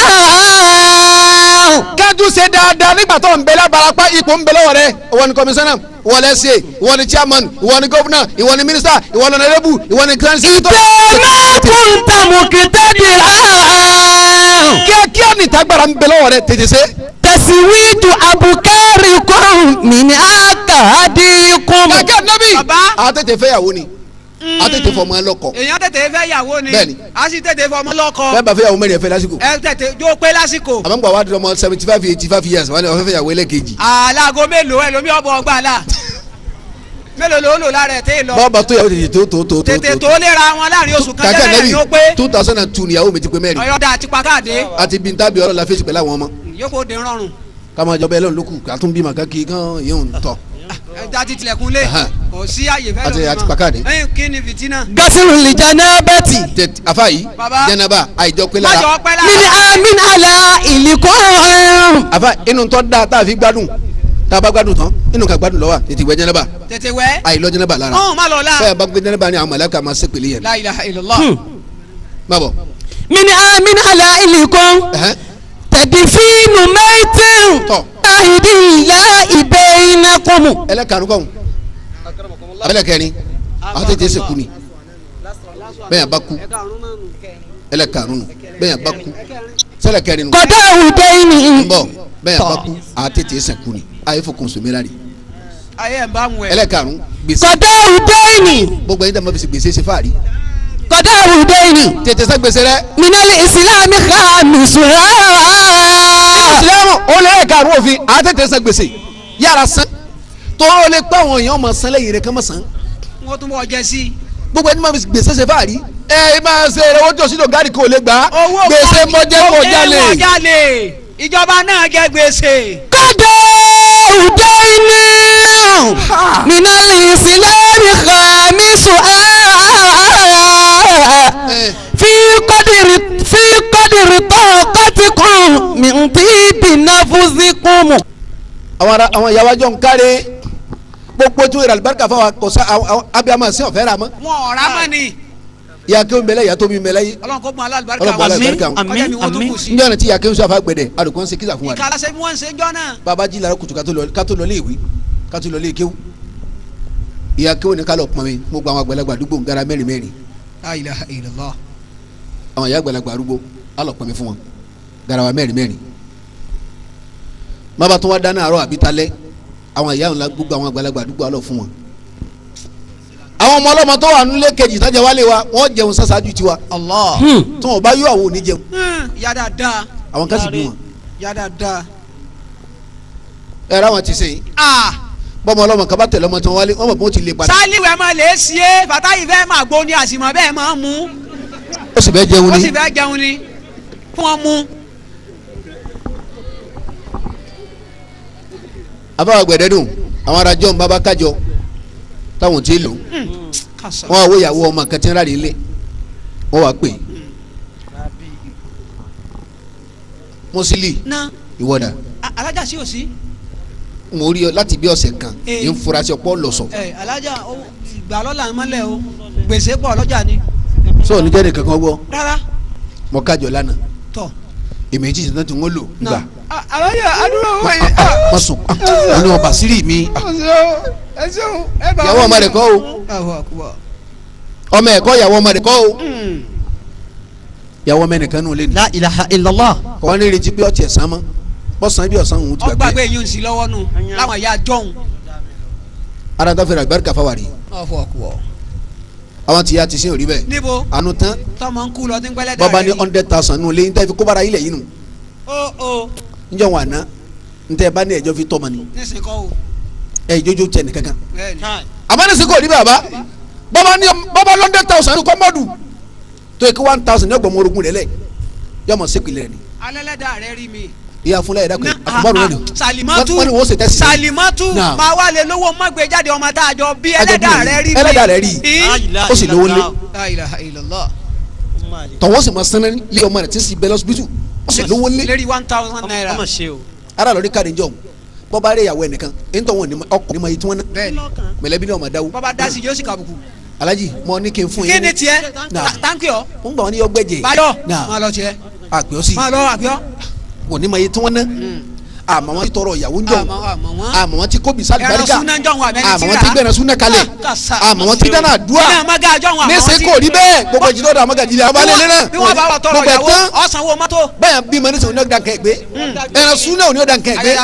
kájú ṣe dáadáa nígbà tó ń bẹ lábarapá ipò ń bẹ lọ́wọ́ rẹ ìwọ ni kọmísánná ìwọ ni ẹsẹ ìwọ ni chairman ìwọ ni gọvnà ìwọ ni mínísítà ìwọ ni ọ̀nàrẹ́bù ìwọ ni grand senator. ìdámẹ́ kúntàmù kìtẹ̀dìrà. kíákíá ní ìtagbára ń bẹ lọ́wọ́ rẹ tètè ṣe. tẹ̀síwìtù abukari kún mi ní àkàdé kún. kàkẹ́ nọ́bì baba. a tètè fẹ́ yàwó ni a tètè fọmọ ẹ lọ́kọ. èèyàn tètè fẹ́ yàwó ni. bẹ́ẹ̀ni. a sì tètè fọmọ lọ́kọ. bẹ́ẹ̀ bá fẹ́ yàwó mẹ́rin ẹ fẹ́ lásìkò. ẹ tètè jó pé lásìkò. àmọ́ gbà wá di ọmọ 75-85 years wọ́n ní wọ́n fẹ́ yàwó ẹlẹ́kejì. alágo mélòó ẹ lómi ọbọ ọgbà la mélòó ló lò lára ẹ tẹ́ lọ. bọ́ọ̀bà tó yàwó tètè tó léra wọn láàrin oṣù kan kàkẹ́ tẹ́lẹ̀ ni ó pé. 2002 ni yàwó mi ti pé mẹ́rin. ọ̀yọ́dà àti pàkáàdé. àti bí n tábì ọ̀rọ̀ la fèsì pẹ̀lú àwọn ọmọ. yóò kó de rọrùn. kàmá ìjọba ẹlẹ́nu ló kù kàtún bímọ kákì kan yóò ń tọ̀. ẹja ti tilẹ̀kùn lé kò sí àyè fẹ́ lómi àti pàkáàdé. ẹyìn kí ni fìtínà. gasilu lijana bẹ́tì. afa yìí Baba. jẹnaba àìjọ pé májọ lára. pẹ́ min lára. amin ala ilikun. afa inú tọ́ da tá a fi gbádùn tá a bá gbádùn tán inú ka gbádùn lọ́wọ́ tètè wẹ jẹnaba tètè wẹ́. àìlọ jẹnaba lára. ọ̀hún má lọ la. bẹ́ẹ̀ bá gbé jẹnaba ni àwọn mọ̀lẹ́ka máa ṣe pèlè yẹn. la ilaha illallah. má bọ̀. min amin ala ilikun. tẹ̀dífínù mẹ́tìn. tọ́ ahidila ibaynakum. ẹlẹ́karùn kọ́hún abẹ́lẹ́kẹrin àwọn tètè sèkú ni bẹ́ẹ̀ bá kú ẹlẹ́karùn bẹ́ẹ̀ bá kú sẹ́lẹ̀kẹrin nù. kọ́dá òde ni. ń bọ̀ bẹ́ẹ̀ bá kú àwọn tètè sèkú ni àyè fò kòsòmẹ́rà rí. ayé ẹ̀ ń bá mu ẹ̀. ẹlẹ́karùn gbèsè. kọ̀dá ìdẹ́yìnì. gbogbo ẹni tẹ́ mọ́ fi gbèsè ṣe fáàrí. kọ̀dá ìdẹ́yìnì. tètè sẹ́ gbèsè rẹ. minali ìsìlámì khamisura. ìsìlámù ó lé ẹ̀karùn òfin àtẹ̀tẹ̀ sẹ́ gbèsè yára san tó o lè pẹ́ àwọn èèyàn ọmọ san lẹ́yìn rẹ̀ kán mọ̀ san. wọ́n tún bọ̀ jẹ sí. gbogbo ẹni máa fi gbèsè ṣe fáàrí. ẹ máa ṣe owó tó sílò gáàdì kò lè gbà. owó gbèsè mọ́jẹ́ kò jalè. ìjọba náà jẹ gbèsè. kọ̀dá ìdẹ́yìnì. minali ìsìlámì khamisura. fi qadri taqatikum min tibi nafusikum. àwọn ìyàwó àjọ ń kárẹ́ gbogbo tí wọ́n yẹrẹ alibarika fún wa kò sá abiyamọ sí ọ̀fẹ́ rà mọ́. wọn ọ̀rá mọ́ ni. ìyá kí o mẹlẹ ìyá tó mi mẹlẹ yìí. ọlọ́run kó gbọ́n alábàárikà Ọlọ́run gbọ́n alábàárikà wọn. àmín àmín. njẹ́ ọ̀nà tí ìyá kí o sọ àfa gbẹ̀dẹ̀ alùpùpù ń ṣe kíkà fún wa. ìkàlà ṣe bí wọ́n ń ṣe jọ́ náà. bàbá jí lára kùtù ká tó lọ lé ìwé ká tó lọ lé kéwú. ìyá kí o ní ká lọ pọn mi mo gba àwọn àgbàlagbà àdúgbò ń gara mẹ́rin mẹ́rin. La ilaha illallah. àwọn ìyá àgbàlagbà arúgbó á lọ pọn mi fún wọn garawa mẹ́rin mẹ́rin. má bá tó wá dáná àárọ̀ àbí talẹ́ àwọn ìyá ńlá gbogbo àwọn àgbàlagbà àdúgbò á lọ fún wọn. àwọn ọmọ ọlọ́mọ tó wà nílé kejì tájà wálé wa wọ́n jẹun sáṣáájú tiwa. Allah. tí wọn bá yọ àwọn òní jẹun. ìyá dáadáa. àwọn kan sì bí wọn. ìyá dáadáa. ẹ ra wọn ti sèyí. bọ́mọ ọlọ́mọ kaba tẹ̀lé ọmọ tí wọ́n wálé wọ́n mọ̀ pé wọ́n ti lè padà. sálíwẹ̀ máa lè ṣe é fàtáyì fẹ́ máa gbó ní àsìmọ́ bẹ́ẹ̀ máa mú. ó sì fẹ́ jẹun ó ni. sì fẹ́ jẹun ni fún wọn mú. àbáwá gbẹ̀dẹ́dùn àwọn arajọ́ ń bábá kájọ táwọn ti lò wọ́n wá wó ìyàwó ọmọ kan tí ń rárí ilé wọ́n wá pè mọ́sílì ìwọ́dà. alájà sí òsì. mo rí ọ láti bí ọ̀sẹ̀ kan ní n fura sí ọ̀pọ̀ lọ̀sọ̀. alájà ìgbà lọ́la mọ́lẹ̀ o gbèsè pọ̀ lọ́jà ni. sọ ò ní jẹ́ nìkan kan gbọ́. rárá. mo kájọ lánàá. tọ. èmi jí ìṣẹ̀dá tí wọ́n lò gbà. alájà adúrò wọ̀ yìí. má sùn wọn ni wọn bàṣírí mi. ìyàwó ọmọ rẹ̀ kọ́ o ọmọ ẹ̀kọ́ ìyàwó ọmọ rẹ̀ kọ́ o ìyàwó ọmọ ẹnìkan nù lé ní. La ilaha illallah. kọ́ ní retí pé ọtí ẹ̀sán mọ́ bọ́sàn bí ọ̀sán òun ti gbàgbé. ọgbàgbé yín sí lọ́wọ́ nù láwọn ìyá jọ̀hún. ara tó fẹ́ràn àgbàríkà fáwárì. àwọn tìyà ti sin òrí bẹ́ẹ̀. níbo àánú tán. tọmọ ń kú lọ tí ń pẹ́lẹ́ dà rẹ̀. bọ́ba ní 100,000 nù lé níta fi kó bára ilẹ̀ yìí nù. njẹ́ wọn àná ntẹ́ bá ní ẹjọ́ fi tọ́ ma ni. nísìnyí kọ́ o. ẹ ìjójó tẹ ní kankan. bẹ́ẹ̀ni. àmọ́ ní sèkò ní bàbá bọ́ba 100,000 ní kọ́mọ́dù tó yẹ kí 1,000 ní ọgbọ̀n mọ́rogún rẹ̀ lẹ̀ yọmọ sẹ́kìlẹ̀ ni. alẹ́lẹ́dà rẹ rí mi. ìyá fúnlẹ̀ ẹ̀dá pé àkùbárò rẹ̀ ni. Salimatu wọ́n ní wọ́n ṣe tẹ́sí. Salimatu máa wá lé lówó mọ́gbé jáde ọmọ tá a jọ bí ẹlẹ́dà rẹ rí mi. ẹlẹ́dà rẹ̀ rí ó sì lówó lé. La ilaha illallah. tọ̀wọ́ sì máa sanni lé ọmọ rẹ̀ tí ń sì bẹ́ lọ́sibítù ó sì lówó lé. lérí 1,000 naira. ọmọ ṣe o. ara lórí káàdì jọ bọ́ba rẹ̀ ìyàwó ẹnìkan èyí tó wọn ní ọkùnrin máa yí tí wọ́n ná. bẹ́ẹ̀ni mẹ̀lẹ́bí náà máa dáwó. bàbá dasi yóò sì kàbùkù. Alhaji mo ní kí n fún yín. kí ni tiẹ̀ táǹkì ọ. mo ń gbà wọn ní ọgbẹ́jẹ. báyọ̀ máa lọ tiẹ̀. àgbẹ̀ sí. máa lọ àgbẹ̀. wọ́n ní máa yí tí wọ́n ná. àmọ́ wọn ti tọrọ ìyàwó ń jọ àmọ́ wọn ti kó bisá àlùbáríkà àmọ́ wọn ti gbẹ̀rẹ̀ súnà kalẹ̀ àmọ́ wọn ti dáná àdúrà níṣẹ́ kò rí bẹ́ẹ̀ gbogbo ìjìnlẹ̀ ọ̀dọ̀ àmọ́gàjì ilẹ̀ abalẹ̀ lẹ́nà bí wọ́n bá wà tọrọ ìyàwó ọ̀sánwó mọ́tò. bẹ́ẹ̀ bí mo ní sọ̀rọ̀ ní ọ̀dà kẹ̀gbẹ́ ẹ̀rọ súnà ò ní ọ̀dà kẹ̀gbẹ́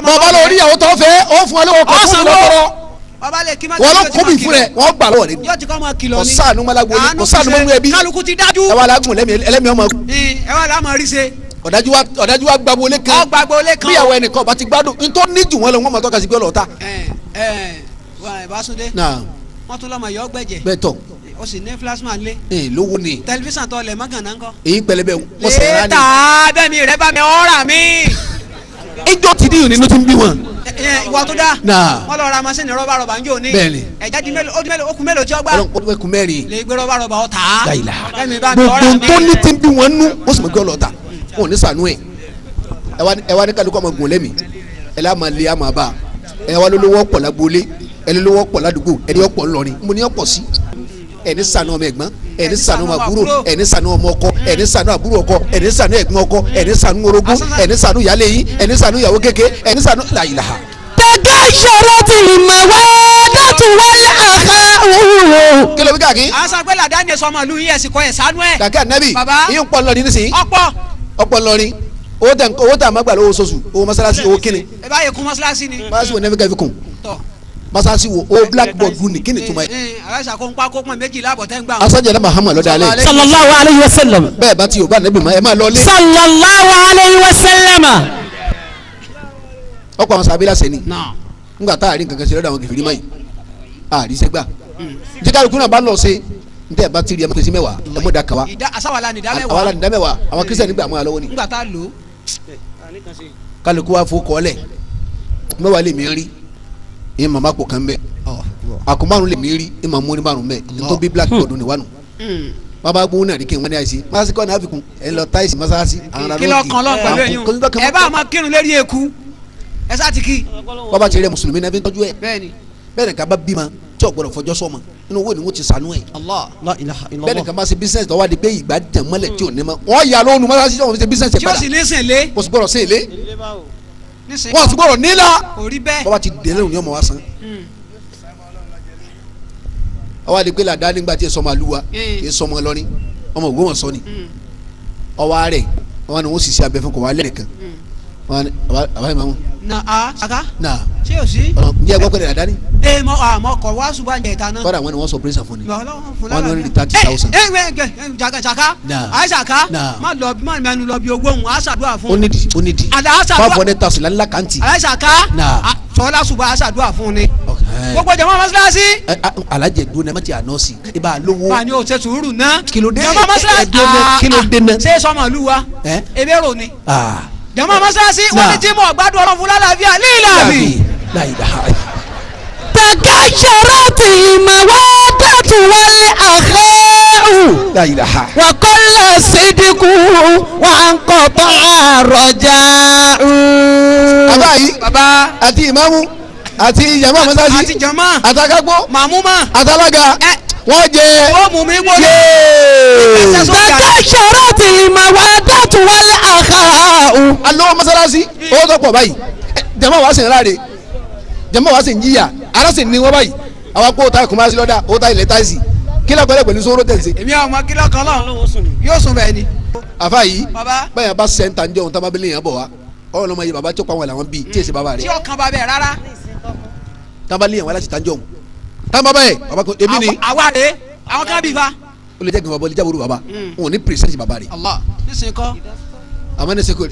bọ́ bá lọ rí ìyàwó tó fẹ́ ó fún ọ lọ́wọ́ kọ̀ fún mi lọ́tọ́rọ́ wọ́n lọ kó mi fún rẹ̀ wọ́n gbà lọ́wọ́ rẹ̀ ni kò sáànù malago ni kò sáànù mọ́nú ẹbí kálukú ti dájú. ẹ wà lágùn ẹlẹ́mìí ọmọ. ẹ wà lámọ̀ rí se. ọ̀dájú wa gbàgbólé kan bí àwọn ẹnìkan bá ti gbádùn nítorí ní jù wọn lọ wọn máa tọ́ka sí pé ọlọ́ọ̀ta. Básúndé wọ́n tún lọ́mọ yọ gbẹ̀jẹ̀. bẹ́ẹ̀ tọ̀ o sì ní plasma lé. lówó ni. tẹlifíṣàn tó lẹ̀ mọ́gànnà ńkọ́. èyí pẹlẹbẹ wọ́n sẹ̀rẹ̀ rání. létà bẹ́ẹ̀ mi rẹ bá mi ọ̀rà mi. ijó ti dín nínú ti ń bí wọn. ìwà tó dá. wọ́n lọ ra masini rọ́bà ń jò ní. bẹ́ẹ̀ni. ẹ̀já di mélòó okùn mélòó tí ó gbà. okùn mẹ́rin. lè gbé rọ́bà ọ̀ tà. láyìlá bẹ́ẹ̀ mi bá mi ọ̀rà mi. gbogbo tó ní ti ń bí wọn nú ó sì mọ̀ gbé ọlọ́ọ̀ta wọn ò ní sànú ẹ̀ ẹ wá ní kálukú ọmọ gùn lẹ́mìí ẹ lá máa lé àmà bá ẹ wá lólówó ọ̀pọ̀ lágbólé ẹ lólówó ọ̀pọ̀ ládùúgbò ẹ ní ọ̀pọ̀ ńlọrin mo ní ọ̀pọ̀ sí ẹ ní sànú ọmọ ẹ̀gbọ́n ẹ ní sànú ọmọ àbúrò ẹ ní sànú ọmọ ọkọ ẹ ní sànú àbúrò ọkọ ẹ ní sànú ẹ̀gbọ́n ọkọ ẹ ní sànú orogún ẹ ní sànú ìyálé yín ẹ ní sànú ìyàwó kéke ẹ ní sànú làyìlá. tẹ̀gá ìṣòro ti mọ̀ wá dọ́tun wọlé àká òwúrò. kí ló fi káàkiri. a sọ pé làdáni sọmọ ìlú yín ẹ̀sìn kọ́ ẹ̀ sánú ẹ̀. kàkẹ́ ànábì baba yín pọ̀ lọ́ọ̀ni nísìnyí. ọ̀pọ̀ lọ́ọ̀ni owó tà má gbà lówó sọ́sù owó mọ́sálásí owó kíni. ẹ bá yẹ kún mọ́sálásí ni. mọ́sálásí wo nẹ́fẹ̀kẹ́ fi kún. masasi wo o blackboard dun ni kí ni tuma ye. alasa ko n pa ko pọn méjìlá bọ̀ tẹ́ ń gbà. asajara Muhammad lọ́dọ̀ alẹ́. sallallahu alayhi wa sallam. bẹ́ẹ̀ bá ti yorùbá nẹ́bí ma ẹ máa lọ lé. sallallahu alayhi wa sallam. ọkọ àwọn sábẹ́ lásẹ̀ ni. nga tá a rí nǹkankan ṣe lọ́dọ̀ àwọn kẹfìrí mayi a rí sẹ́gbà. jíkàlù kúnà bá lọ sí ntẹ́ bá ti rí ẹmọ kẹsí mẹ́wàá ẹmọ da kaba. asawala ni da mẹ́wàá. awala ni da mẹ́wàá àwọn kristian nígbà mọ́ àlọ́wọ́ ni. ngbà tá a lò. kálukú wa fo kọ́lẹ̀ mẹ́wàá lè mi rí ẹ mama kò kan bẹ akumaru le miiri ẹ ma mọni maru bẹ ntọ bi blackboard ni wanu baba gbóhùn náà di kí n wani ayise masasi kọ́ ni àfikún ẹ lọ táyìsì masasi. kìlọ̀ kan lọ pẹ̀lú ẹ̀yìn ẹ bá a ma kírun lérí eku ẹ sá ti kí. baba ti rẹ mùsùlùmí náà fi ń tọ́jú ẹ bẹ́ẹ̀ni bẹ́ẹ̀ni kaba bí ma tí o gbọ́dọ̀ fọjọ́ sọ ma inú wo ni wọ́n ti sànú ẹ. bẹ́ẹ̀ni kaba ṣe business tọ́wọ́ di pé ìgbà jẹ̀ mọ́lẹ̀ tí o ní ma wọ́n yà lóhùn masasi tí wọ́n fi ṣe business yẹ padà. tí o sì ní sìn lé. o sì gbọ́dọ̀ sìn lé. wọ́n sì gbọ́dọ̀ nílá. orí bẹ́ẹ̀. baba ti délé òní ọmọ wa san. ọwọ́ adigun la dá nígbà tí ẹ sọmọ aluwa ẹ sọmọ lọ́rin ọmọ ògbó wọn sọ ni ọwọ́ rẹ̀ ọwọ́ ni wọ́n sì ṣe abẹ fún kò wá lẹ́rẹ̀ kan àbáyé mamu. na a saka. na ṣé o sí. ǹjẹ́ ẹgbẹ́ pẹ̀lẹ́ dání. ee mọ kọ wá ṣùgbọ́n àjẹ ìta náà. kọ́dà wọn ni wọ́n sọ pírẹ́sà fún ni wọ́n ní 30,000. saka àyíṣàká má lọ má mẹnu lọ bí owó òun àṣàdúrà fún. onídìí 500,000 ńlá kàntì. àyíṣàká sọlá ṣùgbọ́n àṣàdúrà fún ni. gbogbo jama mọ́sálásí. alajẹ dun ẹ ma ti ànọ́ọ̀sì i b'a lówó. bá a ní o ṣe sùúrù ná. kilode jama mọ́sálásí kilode ná. ṣé sọmọ ìlú wa ebe rò ni. jama mọ́sálásí wọ́n ti jí mọ́ gbádùn ọlọ́run fún lálàáfíà lílàbí. takasharati mawadatu wal akhau wa kullu sidqu wa anqata raja'u. baba yìí baba àti ìmáàmù àti jama mọ́sálásí àti jama àtàkágbó màmúmá àtàlága wọ́n jẹ. ó mú mi gbọ́dọ̀. takasharati mawadatu wal akhau. alówó mọ́sálásí owó tó pọ̀ báyìí jama wa sìn láre jama wa sìn jíyà ara sìn ní wọ́n báyìí àwọn kó ta kùmásí lọ́dà ó ta ilẹ̀ táìsì kílọ̀ pẹ̀lẹ́ pẹ̀lú sóró tẹ̀sí. èmi àwọn ọmọ kílọ̀ kan náà yóò sùn bẹ́ẹ̀ ni. àfa yìí baba báyà bá sẹ́ńtà ń jẹ́ ohun tábàbílẹ̀ yẹn bọ̀ wá ọ̀rọ̀ lọ́mọ yìí baba tó pa wọn làwọn bíi tí èsì baba rẹ̀. tí ó kan bá bẹ́ẹ̀ rárá. tábàlẹ̀ yẹn wọn láti tàǹjọ́ òun tábà báyẹ̀ baba ko èmi ni. àwa rè àwọn kan bí fa. ó lè jẹ́ gbọ̀ngbọ̀n bọ́lí jábọ̀rú baba wọn ò ní pèsè baba rẹ̀. Allah nísìnyí kọ́. àmọ́ ní seko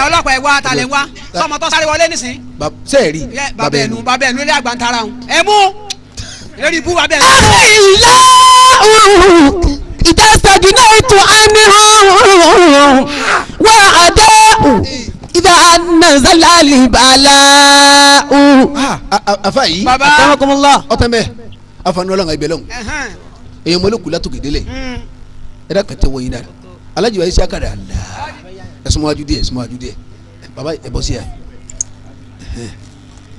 ọlọ́pàá ẹ̀ wá talẹ̀ wá sọmọ tó sáré wọlé nísìnyí. sẹ́ẹ̀rì bàbá ẹnu ilé àgbàntara ọ̀hún ẹ mú lórí ibú bàbá ẹnu. àìlá ìdásàgìnà ètò àníhàn wà á dá ìdá nàzàlálì bàlá. àfa yìí baba ọtẹ mẹ afanu ọlọ́run ẹgbẹ́ lọ́hùn èyàn mọ́lẹ́kù látòkè délẹ̀ ẹ̀dá kẹtẹ wọ̀nyí náà Alhaji wa Sheikh àkàrà àlá ẹ̀sùnmọ́ wájú díẹ̀ baba ẹ̀ bọ́ sí ẹ̀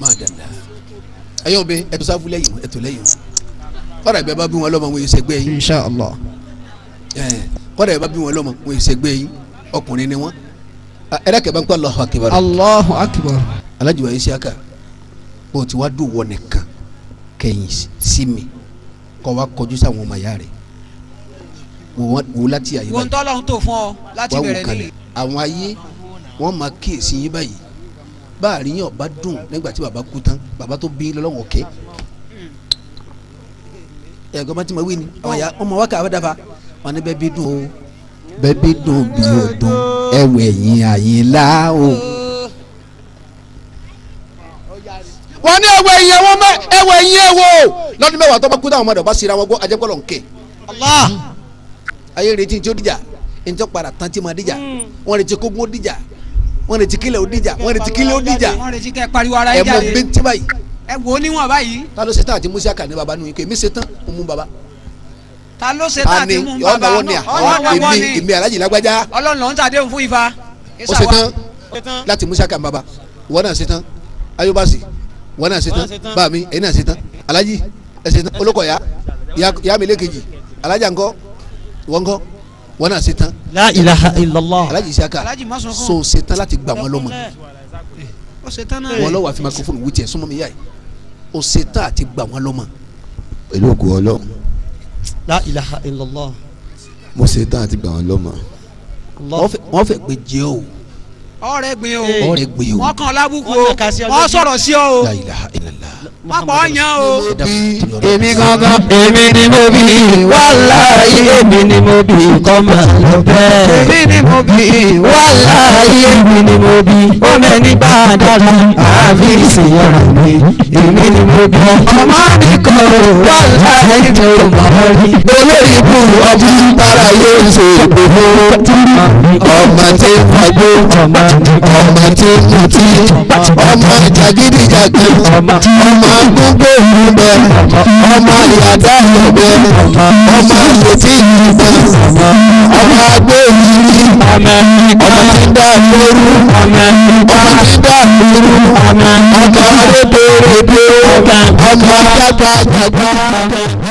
máa dàda ẹ̀yọ́ bẹ ẹ̀tọ́ sáfù lẹ́yìn ẹ̀tọ́ lẹ́yìn kọ́dà ìbẹ́ bá bí wọn lọ́mọ wọn yìí sẹ́gbẹ́ yín Inshallah. kọ́dà ìbẹ́ bá bí wọn lọ́mọ wọn yìí sẹ́gbẹ́ yín ọkùnrin ni wọn ẹ̀dá kẹ̀ bá ń kọ́ Allahu Akbar. Allahu Akbar. Alhaji wa Sheikh àkà o ti wá dùn wọ nìkan kẹ́yìn sí mi kọ́ wa kọjú sáwọn ọmọ ìyá rẹ̀ wò láti àyè báyìí. wọ́n tọ́ lọ́hún tó fún ọ láti bẹ̀rẹ̀ nílé. àwọn ayé wọ́n máa kíyèsí yín báyìí báàrí yín ọba dùn nígbà tí baba kú tán baba tó bí lọ́wọ́ kẹ́ ẹ̀gbọ́n bá ti máa wí ni ọmọ wa kà á dáfa wọn ní bẹ́ẹ̀ bí dùn o bẹ́ẹ̀ bí dùn bí o dùn ẹ̀wẹ̀ yín àyìnlá o. wọ́n ní ẹ̀wẹ̀ yín ẹ̀wẹ̀ yín ẹ̀wọ̀ lọ́dún mẹ́wàá tó bá kú táwọn ọmọdé ọba síra wọn gbọ́ ajẹ́pọ̀lọ̀ nkẹ́. Allah ayé retí tí ó dìjà ntọ́ padà tán tí ma dìjà wọ́n retí kógun ó dìjà wọ́n retí kílẹ̀ ó dìjà wọ́n retí kílẹ̀ ó dìjà wọ́n retí kẹ́ pariwo ara yín jáde ẹ̀mọ́ bẹ́ntì báyìí. ẹ wo níwọ̀n báyìí. ta ló ṣe tán àti musa kà ní baba nù yín kò èmi ṣe tán ó mú baba. ta ló ṣe tán àti mú baba náà èmi Alhaji lágbájá. Ọlọ́run ló ń tàdé fún Ifá. ó ṣe tán láti musa kà ní baba wọ́n náà ṣe tán ayobasi wọ́n náà ṣe tán báàmí ẹ̀yin náà ṣe tán Alhaji ẹ̀ ṣe tán olókọ̀ọ́yà yà mí lẹ́kẹ̀jì Alhaji ńkọ́ wọ́n ńkọ́ wọ́n náà ṣe tán. La ilaha illallah. Alhaji Sheikh so ṣe tán láti gbà wọ́n lọ́mọ wọ́n lọ́wọ́ àfi microphone wí tiẹ̀ súnmọ́ mi yá yìí o ṣe tán àti gbà wọ́n lọ́mọ. pẹ̀lú ògùn ọlọ́. La ilaha illallah. mo ṣe tán àti gbà wọ́n lọ́mọ. wọ́n fẹ́ gbé jẹ́ o. ọ̀rẹ́ gbin o ọ̀rẹ́ gbin o. wọ́n kàn lábùkù o wọ́n sọ̀rọ̀ sí ọ o. La ilaha illallah. pápá ọ̀yàn o. èmi gangan èmi ni mo bí wàláhì èmi ni mo bí kọ́mọ lọ bẹ́ẹ̀. èmi ni mo bí wàláhì èmi ni mo bí ọmọ ẹni bá dára àfi ìsìnyàrá mi. èmi ni mo bí ọmọ mi kọ́ wàláhì mi ò mọ̀ rí. olórí ibù ọmọ tára yóò ṣe ìgbòho. ọmọ tí ń fagbó ọmọ tí ń mutí ọmọ jàgídíjàgan ọmọ gbogbo ìlú bẹ ọmọ ìyàdá ìlú bẹ ọmọ ìyètí ìlú bẹ ọmọ agbó ìlú ọmọ tí ń dá lóru ọmọ tí ń dá lóru ọmọ rédèrèdè ọmọ jágbá jágbá.